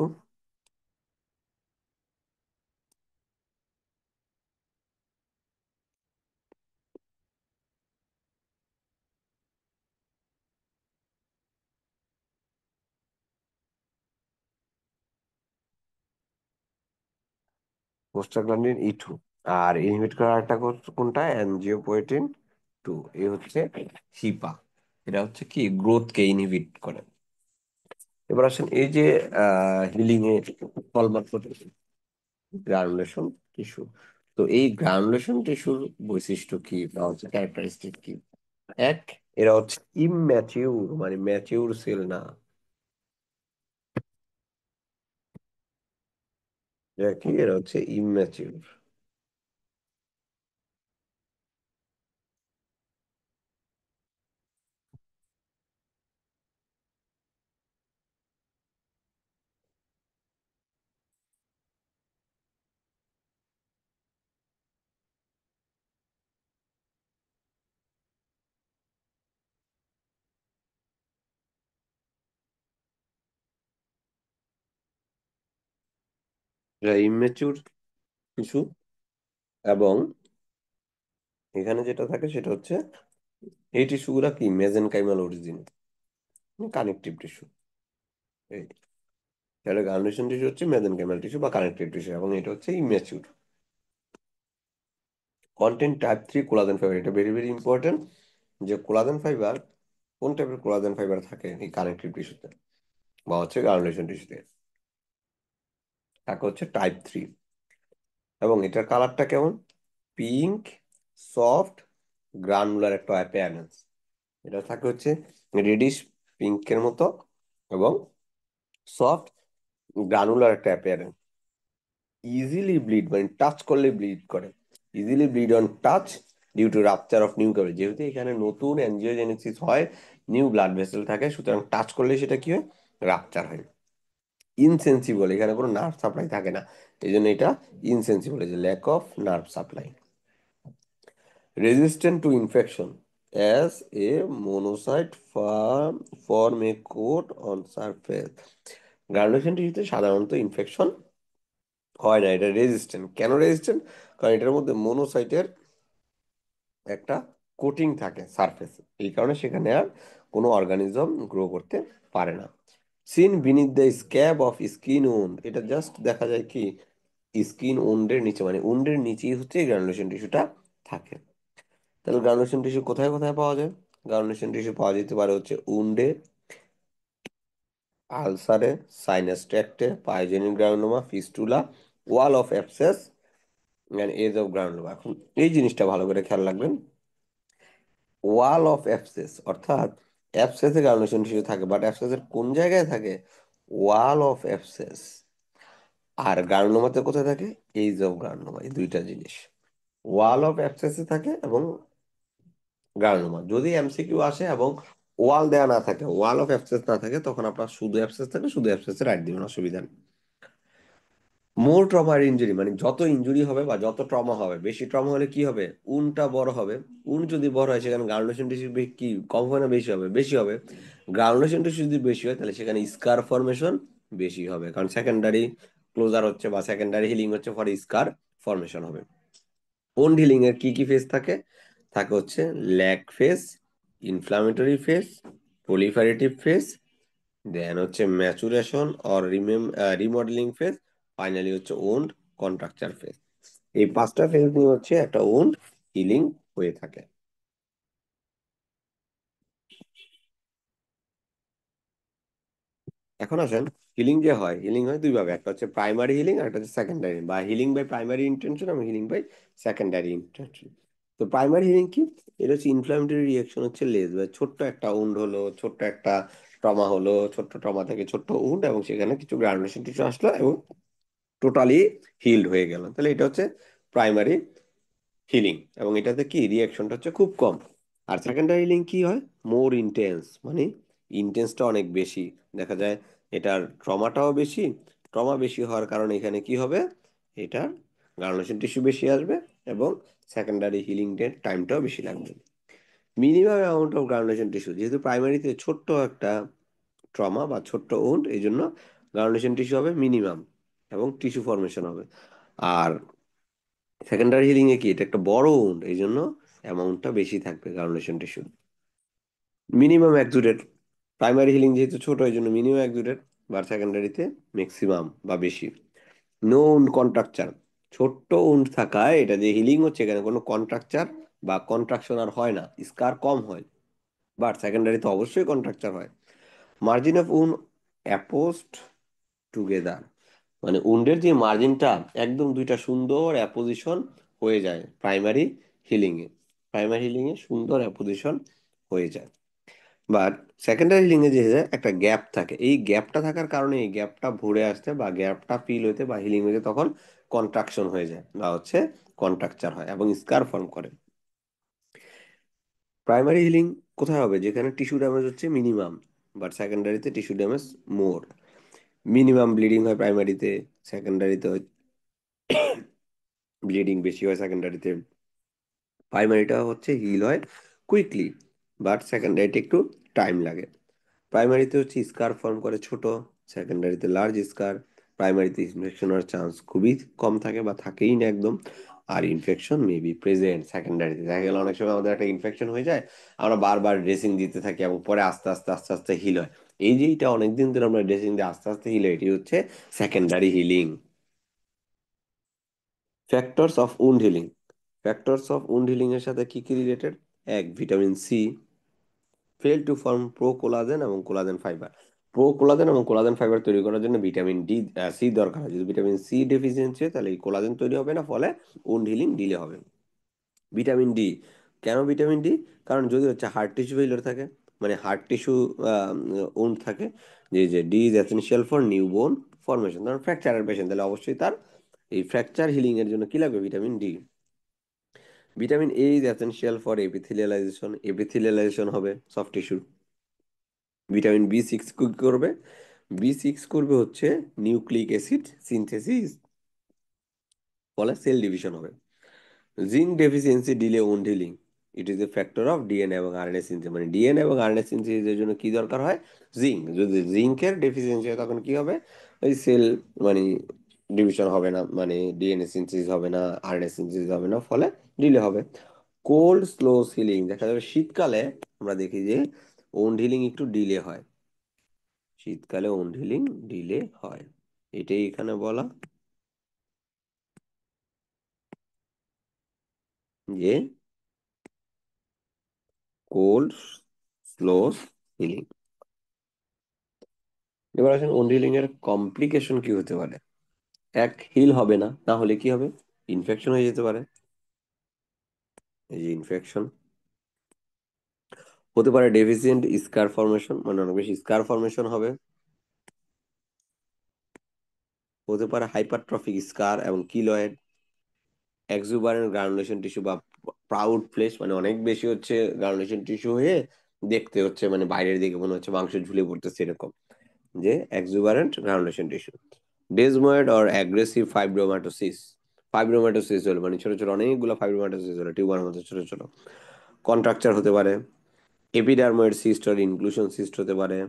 Speaker 1: prostaglandin E2। আর ইনহিবিট করার একটা কোনটা? অ্যাঞ্জিওপয়েটিন 2। এ হচ্ছে হিপা। এটা হচ্ছে কি? গ্রোথকে ইনহিবিট করে। এবার আসেন এই যে হিলিং এর হলমার্ক প্রোটিন, গ্রানুলেশন টিস্যু। তো এই গ্রানুলেশন টিস্যুর বৈশিষ্ট্য কি বা হচ্ছে ক্যারেক্টারিস্টিক কি? এক, এরা হচ্ছে ইম্যাচিউর, মানে ম্যাচিউর সেল না। এরা কি? এরা হচ্ছে ইম্যাচিউর। এরা ইম্যাচিউর টিস্যু, এবং এখানে যেটা থাকে সেটা হচ্ছে এই টিস্যু গুলা কি? মেজেনকাইমাল অরিজিন, কানেকটিভ টিস্যু। এই তাহলে গ্রানুলেশন টিস্যু হচ্ছে মেজেনকাইমাল টিস্যু বা কানেকটিভ টিস্যু, এবং এটা হচ্ছে immature. Content type 3 collagen fibre. এটা ভেরি ভেরি ইম্পর্টেন্ট, যে কোলাজেন ফাইবার, কোন টাইপের কোলাজেন ফাইবার থাকে এই কানেকটিভ টিস্যুতে বা হচ্ছে গ্রানুলেশন টিস্যুতে? তাকে হচ্ছে টাইপ 3। এবং এটার কালারটা কেমন? পিঙ্ক, সফট, গ্রানুলার একটা অ্যাপিয়ারেন্স। এটা থাকে হচ্ছে রেডিশ পিঙ্কের মতো, এবং সফট গ্রানুলার একটা অ্যাপিয়ারেন্স। ইজিলি ব্লিড, মানে টাচ করলে ব্লিড করে। Easily bleed on touch due to rupture of new capillary. যেহেতু এখানে নতুন অ্যাঞ্জিওজেনেসিস হয়, নিউ ব্লাড ভেসেল থাকে, সুতরাং টাচ করলে সেটা কি হয়? রাপচার হয়। ইনসেন্সিবল, এখানে কোনো নার্ভ সাপ্লাই থাকে না, এই জন্য এটা ইনসেন্সিবল, এই যে lack of nerve supply. Resistant to infection, as a monocyte form a coat on surface. Granulation টিস্যুতে সাধারণত ইনফেকশন হয় না, এটা রেজিস্ট্যান্ট। কেন রেজিস্ট্যান্ট? কারণ এটার মধ্যে মনোসাইটের একটা কোটিং থাকে সারফেসে, এই কারণে সেখানে আর কোনো অর্গানিজম গ্রো করতে পারে না। Seen beneath the scab of skin wound, এটা জাস্ট দেখা যায় কি? স্কিন উন্ডের নিচে, মানে উন্ডের নিচেই হচ্ছে গ্রানুলেশন টিস্যুটা থাকে। তাহলে গ্রানুলেশন টিস্যু কোথায় কোথায় পাওয়া যায়? গ্রানুলেশন টিস্যু পাওয়া যেতে পারে হচ্ছে উন্ডে, আলসারে, সাইনাস ট্র্যাক্টে, pyogenic granuloma, fistula, wall of abscess end edge of granuloma. এখন এই জিনিসটা ভালো করে খেয়াল রাখবেন। ওয়াল অফ অ্যাবসেস অর্থাৎ অ্যাবসেসে গ্রানুলেশন টিস্যু থাকে, বাট অ্যাবসেসের কোন জায়গায় থাকে? ওয়াল অফ অ্যাবসেস। আর গ্রানুলোমাতে কোথায় থাকে? Age of granuloma. এই দুইটা জিনিস ওয়াল অফ অ্যাবসেসে থাকে, এবং গ্রানুলোমা। যদি এমসিকিউ আসে এবং ওয়াল দেয়া না থাকে, ওয়াল অফ অ্যাবসেস না থাকে, তখন আপনার শুধু অ্যাবসেস থাকে, শুধু অ্যাবসেসে রাইট দিবেন, অসুবিধা নেই। মোর ট্রমা আর ইনজুরি মানে যত ইনজুরি হবে বা যত ট্রমা হবে, বেশি ট্রমা হলে কি হবে, উনটা বড় হবে। উন যদি বড় হয় সেখানে গ্রানুলেশন টিস্যু কি কম হবে না বেশি হবে? বেশি হবে। গ্রানুলেশন টিস্যু যদি বেশি হয় তাহলে সেখানে স্কার ফরমেশন বেশি হবে, কারণ সেকেন্ডারি ক্লোজার হচ্ছে বা সেকেন্ডারি হিলিং হচ্ছে ফর স্কার ফরমেশন হবে। ওন্ড হিলিং এর কি কি ফেজ থাকে? থাকে হচ্ছে lag phase, inflammatory phase, proliferative phase, then হচ্ছে maturation or remodelling phase, finally হচ্ছে ওন্ড কন্ট্রাকচার ফেজ। এই পাঁচটা ফেজ নিয়ে হচ্ছে একটা ওন্ড হিলিং হয়ে থাকে। এখন আসেন, হিলিং যে হয়, হিলিং হয় দুই ভাবে, একটা হচ্ছে প্রাইমারি হিলিং আর একটা হচ্ছে সেকেন্ডারি, বা হিলিং বাই প্রাইমারি ইন্টেনশন এবং হিলিং বাই সেকেন্ডারি ইন্টেনশন। তো প্রাইমারি হিলিং কি? এটা হচ্ছে ইনফ্লামেটরি রিয়াকশন হচ্ছে লেজ বা ছোট্ট একটা উন্ড হলো, ছোট্ট একটা ট্রমা হলো, ছোট্ট ট্রমা থেকে ছোট্ট উন্ড এবং সেখানে কিছু গ্রানুলেশন টিস্যু আসলো এবং টোটালি হিলড হয়ে গেল, তাহলে এটা হচ্ছে প্রাইমারি হিলিং। এবং এটাতে কি রিয়াকশনটা হচ্ছে খুব কম। আর সেকেন্ডারি হিলিং কি হয়? মোর ইন্টেন্স, মানে ইন্টেন্সটা অনেক বেশি। দেখা যায় এটার ট্রমাটাও বেশি। ট্রমা বেশি হওয়ার কারণে এখানে কি হবে, এটার গ্রানুলেশন টিস্যু বেশি আসবে এবং সেকেন্ডারি হিলিং এর টাইমটাও বেশি লাগবে। Minimum amount of granulation tissue, যেহেতু প্রাইমারিতে ছোট্ট একটা ট্রমা বা ছোট্ট উন্ড, এই জন্য গ্রানুলেশন টিস্যু হবে মিনিমাম এবং টিস্যু ফর্মেশন হবে। আর সেকেন্ডারি হিলিং এ কি, এটা একটা বড় উন্ড, এই জন্য অ্যামাউন্টটা বেশি থাকবে granulation tissue. Minimum exudate, primary healing যেহেতু ছোট এই জন্য মিনিমাম এক্সুডেট, বা সেকেন্ডারিতে ম্যাক্সিমাম বা বেশি। নো উন্ড কন্ট্রাকচার, ছোট্ট উন্ড থাকায় এটা যে হিলিং হচ্ছে এখানে কোনো কন্ট্রাকচার বা কন্ট্রাকশন আর হয় না, স্কার কম হয়। বাট সেকেন্ডারিতে অবশ্যই কন্ট্রাকচার হয়। মার্জিন অফ উন্ড অ্যাপোস্ট টুগেদার, মানে উন্ডের যে মার্জিনটা একদম দুইটা সুন্দর অ্যাপোজিশন হয়ে যায় প্রাইমারি হিলিং এ। প্রাইমারি হিলিং এ সুন্দর অ্যাপোজিশন হয়ে যায়। বাট সেকেন্ডারি হিলিং এ যে একটা গ্যাপ থাকে, এই গ্যাপটা থাকার কারণে এই গ্যাপটা ভরে আসতে বা গ্যাপটা ফিল হতে বা হিলিং হতে তখন কন্ট্রাকশন হয়ে যায় বা হচ্ছে কন্ট্রাকচার হয় এবং স্কার ফর্ম করে। প্রাইমারি হিলিং কোথায় হবে? যেখানে টিস্যু ড্যামেজ হচ্ছে মিনিমাম, বাট সেকেন্ডারিতে tissue damage more. Minimum bleeding হয় প্রাইমারিতে, সেকেন্ডারিতে ব্লিডিং বেশি হয় সেকেন্ডারিতে। প্রাইমারিটা হচ্ছে হিল হয় কুইকলি, বাট সেকেন্ডারিতে একটু টাইম লাগে। প্রাইমারিতে হচ্ছে স্কার ফর্ম করে ছোট, সেকেন্ডারিতে লার্জ স্কার। প্রাইমারিতে ইনফেকশন হওয়ার চান্স খুবই কম থাকে বা থাকেই না একদম। আর ইনফেকশন মে বি প্রেজেন্ট সেকেন্ডারিতে, দেখা গেল অনেক সময় আমাদের একটা ইনফেকশন হয়ে যায়, আমরা বারবার ড্রেসিং দিতে থাকি এবং পরে আস্তে আস্তে আস্তে আস্তে হিল হয়। এই যে এটা অনেকদিন ধরে আমরা ড্রেসিং দিয়ে আস্তে আস্তে হিল হয়, এটি হচ্ছে secondary healing. Factors of wound healing, factors of wound healing এর সাথে কি কি রিলেটেড? এক, vitamin C fail to form procollagen এবং কোলাজেন ফাইবার। প্রো কোলাজেন এবং কোলাজেন ফাইবার তৈরি করার জন্য ভিটামিন ডি সি দরকার হয়। যদি ভিটামিন সি ডেফিসিয়েন্সি হয় তাহলে এই কোলাজেন তৈরি হবে না, ফলে উন্ড হিলিং ডিলে হবে। ভিটামিন ডি, কেন ভিটামিন ডি? কারণ যদি হচ্ছে হার্ট টিস্যু ফেলিওর থাকে, মানে হার্ট টিস্যু উন্ড থাকে, যে যে D is essential for new বোন ফরমেশন, ধরুন ফ্র্যাকচারের পেশেন্ট, তাহলে অবশ্যই তার এই ফ্র্যাকচার হিলিং এর জন্য কি লাগবে? Vitamin D. Vitamin A is essential for epithelialisation, epithelialisation হবে সফট টিস্যুর। ভিটামিন বি সিক্স কি করবে? বি সিক্স করবে হচ্ছে নিউক্লিক অ্যাসিড সিনথেসিস, ফলে সেল ডিভিশন হবে। Zinc deficiency delay wound healing, it is a factor of DNA এবং RNA synthesis, মানে ডিএনএ এবং আরএনএ সিনথেসিসের জন্য কি দরকার হয়? জিঙ্ক। যদি জিঙ্কের ডেফিসিয়েন্সি হয় তখন কি হবে? ওই সেল মানে ডিভিশন হবে না, মানে ডিএনএ সিনথেসিস হবে না, আরএনএ সিনথেসিস হবে না, ফলে ডিলে হবে। কোল্ড স্লো হিলিং, দেখা যাবে শীতকালে আমরা দেখি যে ওন্ড হিলিং একটু ডিলে হয়, শীতকালে ওন্ড হিলিং ডিলে হয়, এটাই এখানে বলা যে কোল্ড স্লো হিলিং। এবার আসেন ওন্ড হিলিং এর কমপ্লিকেশন কি হতে পারে। এক, হিল হবে না, না হলে কি হবে? ইনফেকশন হয়ে যেতে পারে। এই যে ইনফেকশন হতে পারে, ডেফিসিয়েন্ট স্কার ফর্মেশন, মানে অনেক বেশি স্কার ফর্মেশন হবে। হতে পারে হাইপারট্রফিক স্কার এবং কিলয়েড, এক্সুবারেন্ট গ্রানুলেশন টিস্যু বা প্রাউড ফ্লেশ, মানে অনেক বেশি হচ্ছে গ্রানুলেশন টিস্যু হয়ে দেখতে হচ্ছে মানে বাইরের দিকে মনে হচ্ছে মাংস ঝুলে পড়তেছে এরকম, যে এক্সুবারেন্ট গ্রানুলেশন টিস্যু। ডেজময়েড অর অ্যাগ্রেসিভ ফাইব্রোমাটোসিস, ফাইব্রোমাটোসিস হলো মানে ছোট ছোট অনেকগুলো ফাইব্রোমাটোসিস হলো টিউমার মতো ছোট ছোট। কন্ট্রাকচার হতে পারে, এপিডার্ময়েড সিস্ট আর ইনক্লুশন সিস্ট হতে পারে,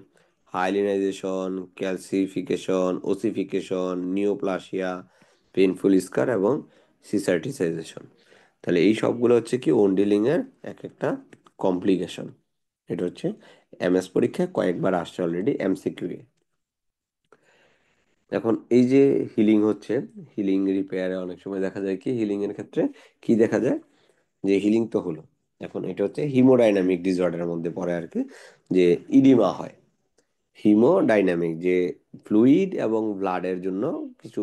Speaker 1: হাইলিনাইজেশন, ক্যালসিফিকেশন, ওসিফিকেশন, নিওপ্লাসিয়া, পেইনফুল স্কার এবং সিসার্টিসাইজেশন। তাহলে এই সবগুলো হচ্ছে কি ওন্ডিলিং এর এক একটা কমপ্লিকেশন। এটা হচ্ছে এমএস পরীক্ষায় কয়েকবার আসছে অলরেডি এমসিকিউ এ। এখন এই যে হিলিং হচ্ছে, হিলিং রিপেয়ারে অনেক সময় দেখা যায় কি হিলিং এর ক্ষেত্রে কি দেখা যায়, যে হিলিং তো হলো, এখন এটা হচ্ছে হিমোডাইনামিক ডিসঅর্ডারের মধ্যে পড়ে আর কি, যে ইডিমা হয়। হিমোডাইনামিক যে ফ্লুইড এবং ব্লাডের জন্য কিছু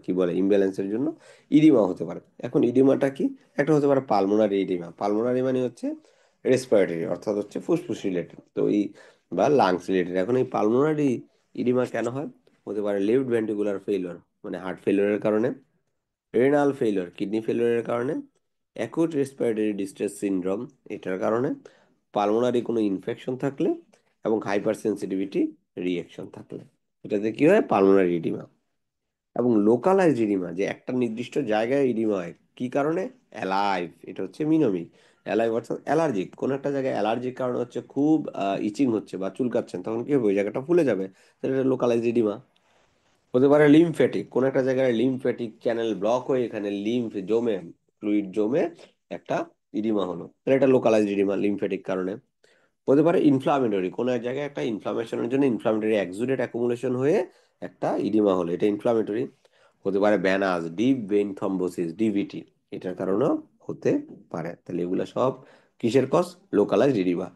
Speaker 1: কি বলে ইমব্যালেন্সের জন্য ইডিমা হতে পারে। এখন ইডিমাটা কি, একটা হতে পারে পালমোনারি ইডিমা, পালমোনারি মানে হচ্ছে রেসপিরেটরি অর্থাৎ হচ্ছে ফুসফুস রিলেটেড, তো এই বা লাংস রিলেটেড। এখন এই পালমোনারি ইডিমা কেন হয়, হতে পারে লেফট ভেন্ট্রিকুলার ফেলিওর মানে হার্ট ফেলিওরের কারণে, রেনাল ফেলিওর কিডনি ফেলিওরের কারণে, অ্যাকুট রেসপিরেটরি ডিস্ট্রেস সিনড্রোম এটার কারণে, পালমোনারি কোনো ইনফেকশন থাকলে এবং হাইপার সেন্সিটিভিটি রিঅ্যাকশন থাকলে এটাতে কি হয় পালমোনারি ইডিমা। এবং লোকালাইজড ইডিমা যে একটা নির্দিষ্ট জায়গায় ইডিমা হয় কি কারণে, অ্যালাইভ, এটা হচ্ছে মিনোমি, অ্যালাইভ অর্থাৎ অ্যালার্জিক, কোন একটা জায়গায় অ্যালার্জিক কারণে হচ্ছে খুব ইচিং হচ্ছে বা চুলকাচ্ছেন, তখন কি হবে ওই জায়গাটা ফুলে যাবে, তাহলে এটা লোকালাইজড ইডিমা। হতে পারে লিমফ্যাটিক, কোন একটা জায়গায় লিমফ্যাটিক চ্যানেল ব্লক হয়ে এখানে লিম্ফ জমে, ফ্লুইড জমে একটা ইডিমা হলো, তাহলে এটা লোকালাইজড ইডিমা লিমফ্যাটিক কারণে। হতে পারে ইনফ্লামেটরি, কোন এক জায়গায় একটা ইনফ্লামেশনের জন্য ইনফ্লামেটরি এক্সুডেট অ্যাকুমুলেশন হয়ে একটা ইডিমা হলো, এটা ইনফ্লামেটরি। হতে পারে ভ্যানাস ডিপ ভেইন থ্রম্বোসিস ডিভিটি, এটার কারণেও হতে পারে। তাহলে এগুলো সব কিসের কজ, লোকালাইজড ইডিমা।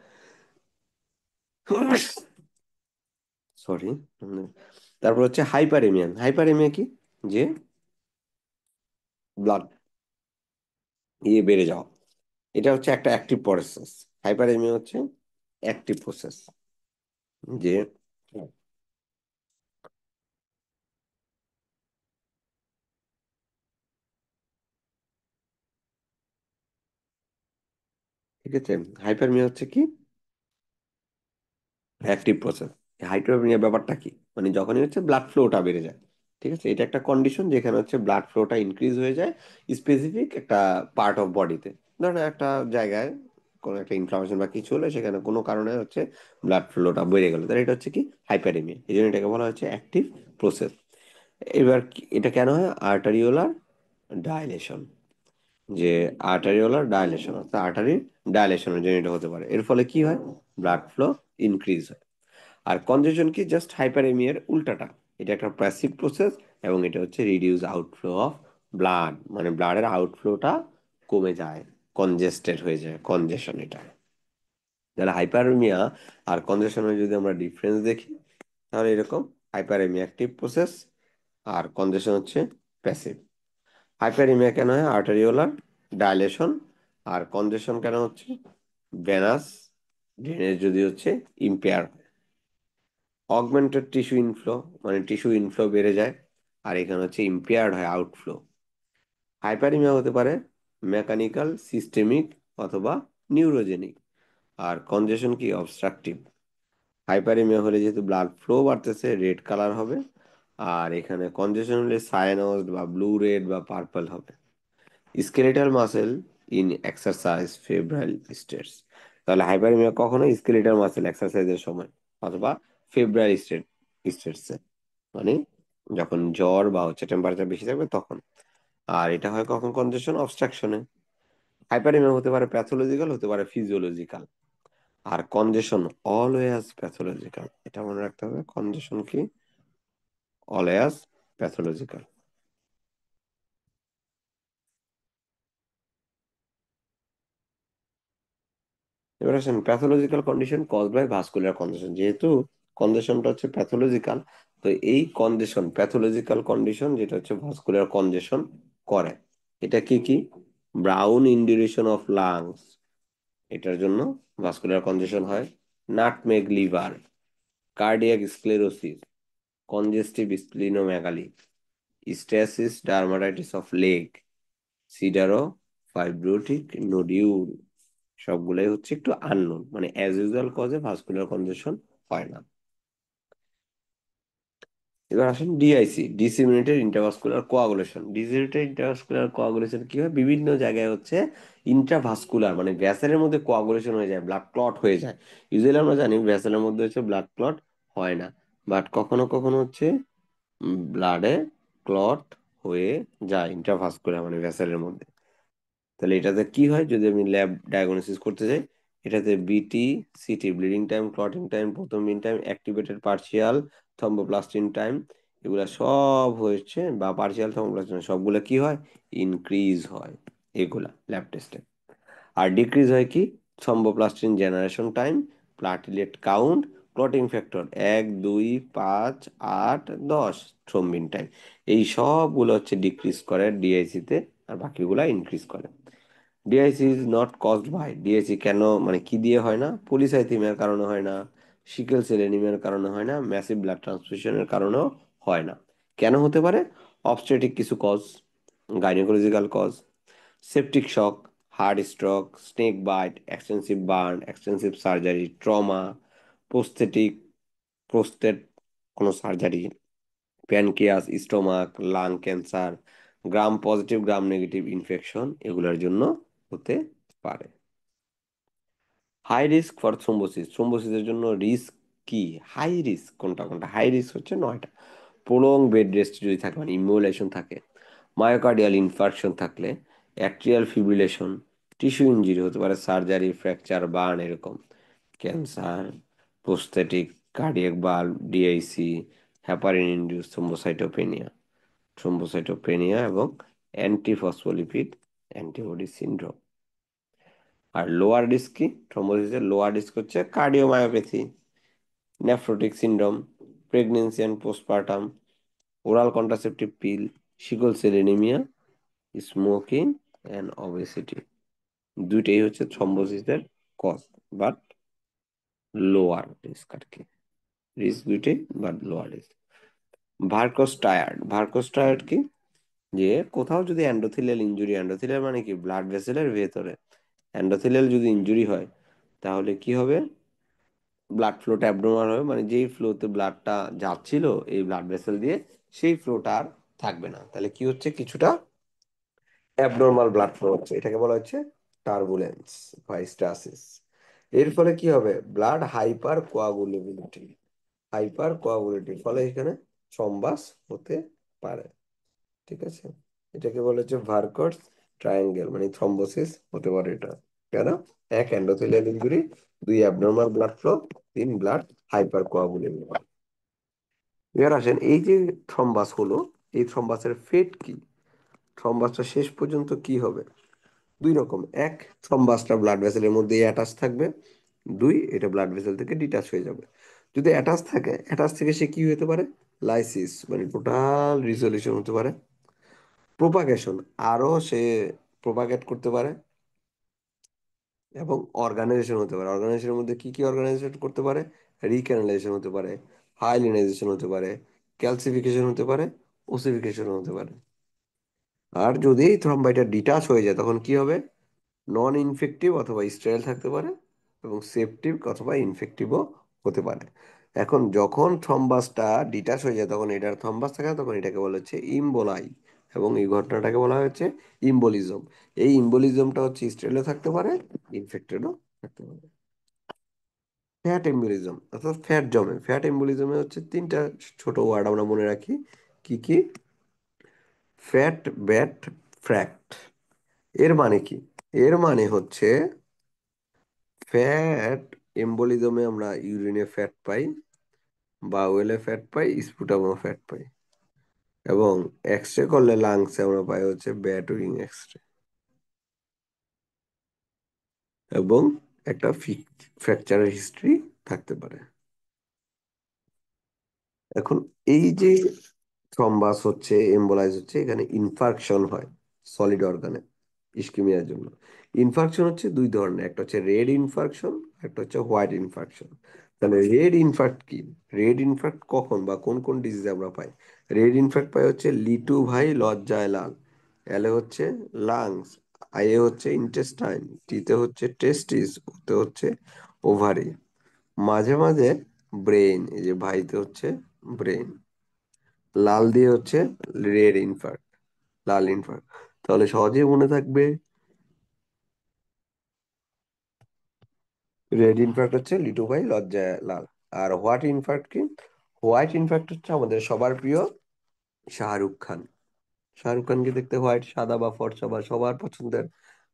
Speaker 1: সরি। তারপর হচ্ছে হাইপারেমিয়া, হাইপারেমিয়া কি, যে ব্লাড ইয়ে বেড়ে যাওয়া, এটা হচ্ছে একটা অ্যাক্টিভ প্রসেস। হাইপারএমিয়া হচ্ছে অ্যাক্টিভ প্রসেস, যে ঠিক আছে, হাইপারমিয়া হচ্ছে কি অ্যাক্টিভ প্রসেস। হাইপারমিয়া ব্যাপারটা কি, মানে যখনই হচ্ছে ব্লাড ফ্লোটা বেড়ে যায়, ঠিক আছে, এটা একটা কন্ডিশন যেখানে হচ্ছে ব্লাড ফ্লোটা ইনক্রিজ হয়ে যায় স্পেসিফিক একটা পার্ট অফ বডিতে। ধরেন একটা জায়গায় কোনো একটা ইনফ্লামেশন বা কিছু হলে সেখানে কোনো কারণে হচ্ছে ব্লাড ফ্লোটা বেড়ে গেল, তাহলে এটা হচ্ছে কি হাইপারএমিয়া, এই জন্য এটাকে বলা হচ্ছে অ্যাক্টিভ প্রসেস। এবার এটা কেন হয়, আর্টারিওলার ডাইলেশন, যে আর্টারিওলার ডাইলেশন অর্থাৎ আর্টারি ডাইলেশনের জন্য এটা হতে পারে, এর ফলে কি হয় ব্লাড ফ্লো ইনক্রিজ হয়। আর কনজেশন কি, জাস্ট হাইপারেমিয়ার উল্টাটা, এটা একটা প্যাসিভ প্রসেস এবং এটা হচ্ছে রিডিউস আউটফ্লো অফ ব্লাড, মানে ব্লাডের আউটফ্লোটা কমে যায়, কনজেস্টেড হয়ে যায়, কনজেশন এটা। তাহলে হাইপারমিয়া আর কনজেশনের যদি আমরা ডিফারেন্স দেখি, তাহলে এরকম, হাইপারেমিয়া অ্যাক্টিভ প্রসেস আর কনজেশন হচ্ছে প্যাসিভ। হাইপারএমিয়া কেন হয়, আর্টারিওলার ডাইলেশন, আর কনজেশন কেন হচ্ছে ভেনাস ড্রেনেজ যদি হচ্ছে ইম্পেয়ার হয়। অগমেন্টেড টিস্যু ইনফ্লো মানে টিস্যু ইনফ্লো বেড়ে যায়, আর এখানে হচ্ছে ইম্পেয়ার্ড হয় আউটফ্লো। হাইপারএমিয়া হতে পারে মেকানিক্যাল, সিস্টেমিক অথবা নিউরোজেনিক। আর কনজেশন কি অবস্ট্রাকটিভ। হাইপারএমিয়া হলে যেহেতু ব্লাড ফ্লো বাড়তেছে রেড কালার হবে, আর এখানে কনজেশন হলে সায়ানসড বা ব্লু রেড বা পার্পল হবে। Skeletal muscle in exercise febrile states, তাহলে হাইপারমিয়া কখনো স্কেলেটাল মাসেল এক্সারসাইজের সময় অথবা ফেব্রাইল স্টেটসে, মানে যখন জ্বর বা হচ্ছে টেম্পারেচার বেশি থাকবে তখন। আর এটা হয় কখন, কনজেশন অবস্ট্রাকশনে। হাইপারমিয়া হতে পারে প্যাথোলজিক্যাল, হতে পারে ফিজিওলজিক্যাল। আর কনজেশন অলওয়েজ প্যাথোলজিক্যাল, এটা মনে রাখতে হবে, কনজেশন কি অলওয়েজ প্যাথোলজিক্যাল। এবার আসেন pathological condition cause by vascular condition, যেহেতু কন্ডিশনটা হচ্ছে প্যাথোলজিক্যাল, তো এই কন্ডিশন প্যাথোলজিক্যাল কন্ডিশন যেটা হচ্ছে ভাস্কুলার কনজেশন করে, এটা কি কি, ব্রাউন ইন্ডিউরেশন অফ লাংস, এটার জন্য ভাস্কুলার কনজেশন হয়। Nutmeg liver, cardiac sclerosis, congestive splenomegaly, stasis dermatitis of leg, siderofibrotic nodule, সবগুলাই হচ্ছে একটু আননোন, মানে অ্যাজ ইউজুয়াল কজে ভাস্কুলার কনজেশন হয় না। এবার আসেন DIC, disseminated intravascular coagulation. Disseminated intravascular coagulation কি হয়, বিভিন্ন জায়গায় হচ্ছে ইন্ট্রাভাস্কুলার মানে ভ্যাসেলের মধ্যে কোয়াগুলেশন হয়ে যায়, ব্লাড ক্লট হয়ে যায়। ইউজুয়ালি আমরা জানি ভ্যাসেলের মধ্যে হচ্ছে ব্লাড ক্লট হয় না, বাট কখনো কখনো হচ্ছে ব্লাডে ক্লট হয়ে যায় ইন্ট্রাভাস্কুলার মানে ভ্যাসেলের মধ্যে। তাহলে এটাতে কি হয়, যদি আমি ল্যাব ডায়াগনোসিস করতে যাই, এটাতে BT, CT, bleeding time, clotting time, প্রথম মিন time, activated partial thromboplastin time, এগুলা সব হয়েছে, বা পার্শিয়াল থ্রম্বোপ্লাস্টিন সবগুলা কি হয়, ইনক্রিজ হয় এগুলা ল্যাব টেস্টে। আর ডিক্রিজ হয় কি, thromboplastin generation time, platelet count, clotting factor 1, 2, 5, 8, 10, thrombin time, এই সবগুলো হচ্ছে ডিক্রিজ করে ডিআইসি তে, আর বাকিগুলা ইনক্রিজ করে। DIC is not caused by, DIC কেন মানে কি দিয়ে হয় না, পলিসাইথিমিয়ার কারণে হয় না, সিকেল সেল এনিমিয়ার কারণে হয় না, ম্যাসিভ ব্লাড ট্রান্সফিউশনের কারণেও হয় না। কেন হতে পারে, অবস্টেটিক কিছু cause, gynaecological cause, septic shock, heart stroke, snake bite, extensive burn, extensive surgery, trauma, prosthetic, prostate কোনো surgery, pancreas, stomach, lung cancer, gram positive gram negative infection, এগুলোর জন্য হতে পারে। হাই রিস্ক ফর থ্রোম্বোসিস, থ্রোম্বোসিসের জন্য risk কি, high risk কোনটা কোনটা, হাই রিস্ক হচ্ছে 9টা। প্রলং বেড রেস্ট যদি থাকে মানে ইমোলেশন থাকে, মায়োকার্ডিয়াল ইনফার্কশন থাকলে, অ্যাট্রিয়াল ফিব্রিলেশন, টিস্যু ইনজুরি হতে পারে, সার্জারি, ফ্র্যাকচার, বার্ন এরকম, cancer, prosthetic, cardiac bulb, DIC, heparin induce thrombocytopenia, thrombocytopenia এবং অ্যান্টিফসফোলিপিড অ্যান্টিবডি সিনড্রোম। আর লোয়ার রিস্ক কি, থ্রোম্বোসিসের লোয়ার রিস্ক হচ্ছে cardiomyopathy, nephrotic syndrome, pregnancy and postpartum, oral contraceptive pill, sickle cell anaemia, smoking and obesity. দুইটাই হচ্ছে থ্রম্বোসিসের cause, but lower risk আর কি, risk দুইটাই but lower risk. ভার্কোস tired, ভার্কোস tired কি, যে কোথাও যদি এন্ডোথেলিয়াল ইনজুরি, এন্ডোথেলিয়াল মানে কি ব্লাড ভেসেলের ভেতরে, এন্ডোথেলিয়াল যদি ইনজুরি হয়, তাহলে কি হবে, ব্লাড ফ্লোটা অ্যাবনর্মাল হবে, মানে যেই ফ্লোতে ব্লাডটা যাচ্ছিল এই ব্লাড ভেসেল দিয়ে, সেই ফ্লোটা আর থাকবে না, তাহলে কি হচ্ছে, কিছুটা অ্যাবনর্মাল ব্লাড ফ্লো হচ্ছে, এটাকে বলা হচ্ছে টার্বুলেন্স বা স্টাসিস। এর ফলে কি হবে, ব্লাড হাইপার কোয়াগুলেবিলিটি, হাইপার কোয়াগুলেটির ফলে এখানে থ্রম্বাস হতে পারে। ঠিক আছে, এটাকে বলা হচ্ছে ভার্কস ট্রায়াঙ্গেল, মানে থ্রম্বোসিস হতে পারে এটা। কেন, এক এন্ডোথেলিয়াল ইনজুরি, দুই অ্যাবনর্মাল ব্লাড ফ্লো, তিন ব্লাড হাইপার কোয়াগুলেবিলিটি। এবার আসেন, এই যে থ্রম্বাস হলো, এই থ্রম্বাসের ফেট কি, থ্রম্বাসটা শেষ পর্যন্ত কি হবে, দুই রকম, এক, থ্রম্বাসটা ব্লাড ভেসেলের মধ্যে অ্যাটাচ থাকবে, দুই, এটা ব্লাড ভেসেল থেকে ডিটাচ হয়ে যাবে। যদি অ্যাটাচ থাকে, অ্যাটাচ থেকে সে কি হতে পারে, লাইসিস মানে টোটাল রিজলিউশন হতে পারে, প্রোপাগেশন আরো সে প্রোপাগেট করতে পারে, এবং অর্গানাইজেশন হতে পারে। অর্গানাইজেশনের মধ্যে কি কি অর্গানাইজেশন করতে পারে, রিক্যানালাইজেশন হতে পারে, হাইলিনাইজেশন হতে পারে, ক্যালসিফিকেশন হতে পারে, ওসিফিকেশন হতে পারে। আর যদি থ্রম্বাইটা ডিটাচ হয়ে যায় তখন কি হবে, নন ইনফেক্টিভ অথবা স্টেরাইল থাকতে পারে, এবং সেপটিভ অথবা ইনফেক্টিভও হতে পারে। এখন যখন থ্রম্বাসটা ডিটাচ হয়ে যায়, তখন এটার থ্রম্বাস থাকে না, তখন এটাকে বলা হচ্ছে ইমবোলাই, এবং এই ঘটনাটাকে বলা হচ্ছে ইম্বোলিজম। এই ইম্বোলিজমটা হচ্ছে স্টেরাইলও থাকতে পারে, ইনফেক্টেডও থাকতে পারে। ফ্যাট এম্বোলিজম অর্থাৎ ফ্যাট জমে, ফ্যাট এম্বোলিজমে হচ্ছে তিনটা ছোট ওয়ার্ড আমরা মনে রাখি, কি কি, ফ্যাট, ব্যাট, ফ্র্যাক্ট। এর মানে কি, এর মানে হচ্ছে ফ্যাট এম্বোলিজমে আমরা ইউরিনে ফ্যাট পাই, বাউয়েলে ফ্যাট পাই, স্পুটামে ফ্যাট পাই, এবং এক্সরে করলে লাংসে আমরা পাই হচ্ছে ব্যাট উইং এক্সরে, এবং একটা ফ্র্যাকচারের হিস্ট্রি থাকতে পারে। এখন এই যে থ্রম্বাস হচ্ছে, এম্বোলাইজ হচ্ছে, এখানে ইনফার্কশন হয় সলিড অর্গানে ইসকিমিয়ার জন্য। ইনফার্কশন হচ্ছে দুই ধরনের, একটা হচ্ছে রেড ইনফার্কশন, একটা হচ্ছে হোয়াইট ইনফার্কশন। তাহলে রেড ইনফার্ক্ট কি, রেড ইনফার্ক্ট কখন বা কোন কোন ডিজিজে আমরা পাই, রেড ইনফার্ক্ট পাই হচ্ছে লিটু ভাই লজ্জায় লাল, এলে হচ্ছে লাংস, আইয়ে হচ্ছে ইন্টেস্টাইন, টিতে হচ্ছে টেস্টিস, ওতে হচ্ছে ওভারি, মাঝে মাঝে ব্রেইন, এই যে ভাইতে হচ্ছে ব্রেইন। লাল দিয়ে হচ্ছে রেড ইনফ্রারেড, লাল ইনফ্রারেড। তাহলে সহজেই মনে থাকবে, রেড ইনফ্রারেড হচ্ছে লিটু ভাই লজ্জায় লাল। আর হোয়াইট ইনফ্রারেড কি? হোয়াইট ইনফ্রারেড হচ্ছে আমাদের সবার প্রিয় শাহরুখ খান। শাহরুখ খানকে দেখতে হোয়াইট, সাদা বা ফর্সা বা সবার পছন্দের।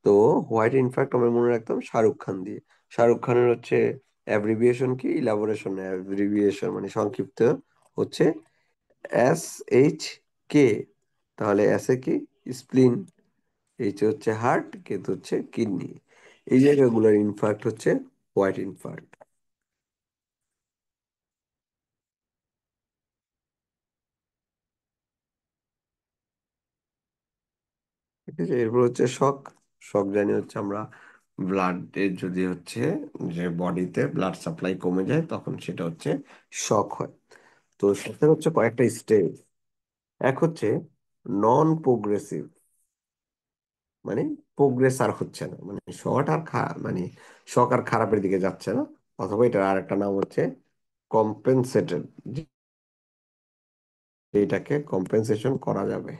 Speaker 1: তো হোয়াইট ইনফ্যাক্ট আমরা মনে রাখতাম শাহরুখ খান দিয়ে। শাহরুখ খানের হচ্ছে অ্যাব্রিভিয়েশন কি, ইলাবোরেশন অ্যাব্রিভিয়েশন মানে সংক্ষিপ্ত হচ্ছে SHK। তাহলে এস এ কি? স্প্লিন। এইচ হচ্ছে হার্ট, কে তো হচ্ছে কিডনি। এই জায়গাগুলোর ইনফ্যাক্ট হচ্ছে হোয়াইট ইনফ্যাক্ট। ঠিক আছে, এরপর হচ্ছে শক। শক জানি হচ্ছে আমরা ব্লাডের যদি হচ্ছে যে বডিতে ব্লাড সাপ্লাই কমে যায় তখন সেটা হচ্ছে শক হয়। তো সেটা হচ্ছে কয়েকটা স্টেজ। এক হচ্ছে নন প্রোগ্রেসিভ, মানে প্রোগ্রেস আর হচ্ছে না, মানে শক আর মানে শক আর খারাপের দিকে যাচ্ছে না। অথবা এটার আর একটা নাম হচ্ছে কম্পেনসেটেড, এটাকে কম্পেনসেশন করা যাবে,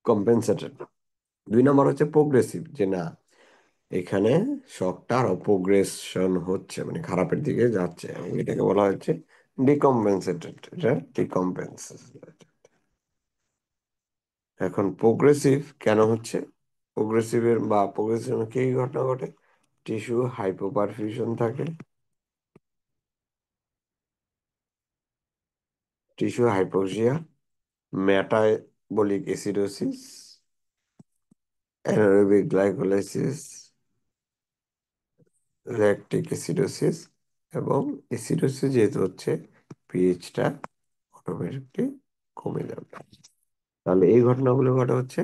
Speaker 1: কম্পেনসেটেড। দুই নম্বর হচ্ছে প্রোগ্রেসিভ, যে না এখানে শকটা আরো প্রোগ্রেশন হচ্ছে, মানে খারাপের দিকে যাচ্ছে, এটাকে বলা হচ্ছে ডিকম্পেনসেটেড, এটা ডিকম্পেনসেটেড। এখন প্রোগ্রেসিভ কেন হচ্ছে? প্রোগ্রেসিভের বা প্রোগ্রেসিভ কি ঘটনা ঘটে? টিস্যু হাইপোপারফিউশন থাকে, tissue hypoxia, metabolic acidosis, anaerobic glycolysis, lactic acidosis. এবং অ্যাসিডোসিস যেহেতু হচ্ছে পিএইচটা অটোমেটিকলি কমে যাবে। তাহলে এই ঘটনাগুলো ঘটে হচ্ছে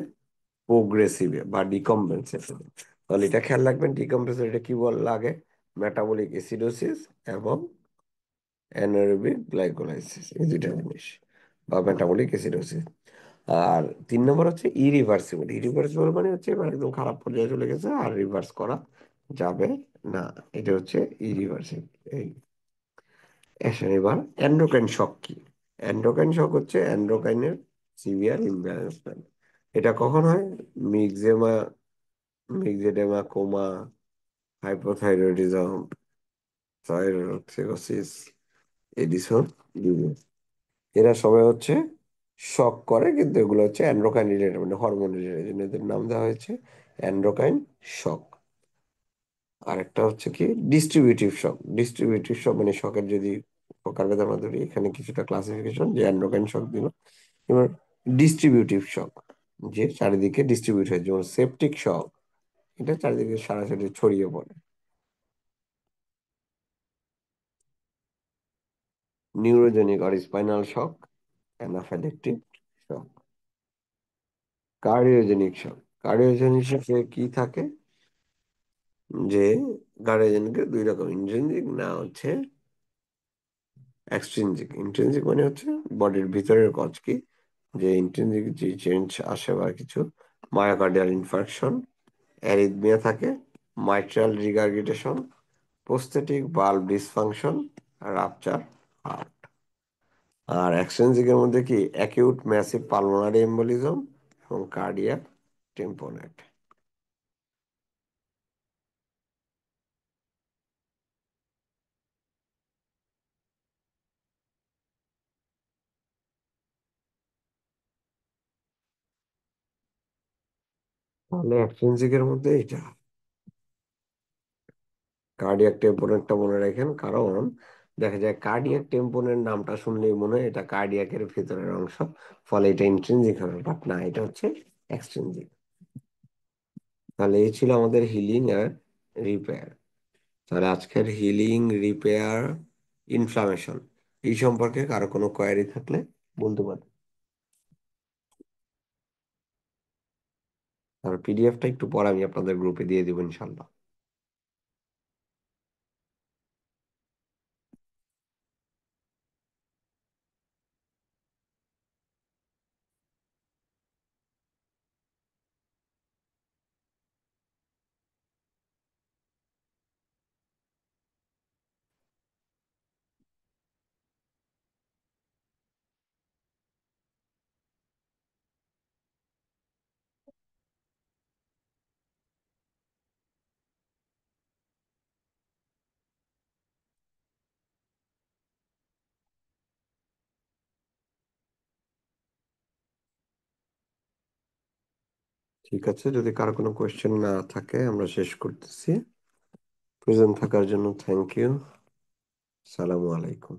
Speaker 1: প্রোগ্রেসিভে বা ডিকম্পেনসেশন। তাহলে এটা খেয়াল রাখবেন, ডিকম্পেনসেশন এটা কি বল লাগে? মেটাবলিক অ্যাসিডোসিস এবং অ্যানারোবিক গ্লাইকোলাইসিস, এই দুইটা জিনিস, বা মেটাবলিক অ্যাসিডোসিস। আর তিন নম্বর হচ্ছে ইরিভার্সিবল। ইরিভার্সিবল মানে হচ্ছে এবার একদম খারাপ পর্যায়ে চলে গেছে আর রিভার্স করা যাবে না, এটা হচ্ছে ইরিভার্সিবল। এই আসেন এবার এন্ডোক্রাইন শক কি? এন্ডোক্রাইন শক হচ্ছে এন্ডোক্রাইনের সিভিয়ার ইমব্যালেন্সমেন্ট। এটা কখন হয়? মিগজেমা, মিগজেডেমা, কোমা, হাইপোথাইরয়েডিজম, থাইরয়েডসিস, এডিসন ডিজিজ। এরা সবাই হচ্ছে শক করে, কিন্তু এগুলো হচ্ছে অ্যান্ড্রোকাইন রিলেটেড, মানে হরমোন রিলেটেড, এদের নাম দেওয়া হয়েছে অ্যান্ড্রোকাইন শক। আর একটা হচ্ছে কি ডিস্ট্রিবিউটিভ শক। ডিস্ট্রিবিউটিভ শক মানে শকের যদি প্রকারভেদের মাধ্যমে এখানে কিছুটা ক্লাসিফিকেশন, যে অ্যান্ড্রোকাইন শক দিল। এবার ডিস্ট্রিবিউটিভ শক, যে চারিদিকে ডিস্ট্রিবিউট হয়, যেমন সেপটিক শক, এটা চারিদিকে সারাসারি ছড়িয়ে পড়ে। নিউরোজেনিক আর স্পাইনাল শক, অ্যানাফাইলেকটিক শক। কার্ডিওজেনিক শক, কার্ডিওজেনিক শকে কি থাকে? যে কার্ডিওজেনিকে দুই রকম, ইন্ট্রিনজিক না হচ্ছে এক্সট্রিনজিক। ইন্ট্রিনজিক মানে হচ্ছে বডির ভিতরের কজ কি, যে ইন্ট্রিনজিক যে চেঞ্জ আসে বা কিছু, মায়োকার্ডিয়াল ইনফার্কশন, অ্যারিথমিয়া থাকে, মাইট্রাল রিগার্গিটেশন, প্রোস্থেটিক বাল্ব ডিসফাংশন, রাপচার হার্ট। আর এক্সট্রিনজিকের মধ্যে কি অ্যাকিউট ম্যাসিভ পালমোনারি এম্বোলিজম এবং কার্ডিয়াক টেম্পোনেট। তাহলে এক্সট্রিনজিকের মধ্যে এটা কার্ডিয়াক টেম্পোনেন্টটা মনে রাখেন, কারণ দেখা যায় কার্ডিয়াক টেম্পোনেন্ট নামটা শুনলেই মনে হয় এটা কার্ডিয়াকের ভেতরের অংশ, ফলে এটা ইন্ট্রিনজিক হবে, বাট না, এটা হচ্ছে এক্সট্রিনজিক। তাহলে এই ছিল আমাদের হিলিং আর রিপেয়ার। তাহলে আজকের হিলিং, রিপেয়ার, ইনফ্লামেশন এই সম্পর্কে কারো কোনো কোয়ারি থাকলে বলতে পারেন। আর পিডিএফটা একটু পরে আমি আপনাদের গ্রুপে দিয়ে দেবো ইনশাল্লাহ। ঠিক আছে, যদি কারো কোনো কোয়েশ্চেন না থাকে আমরা শেষ করতেছি। প্রেজেন্ট থাকার জন্য থ্যাংক ইউ। সালামু আলাইকুম।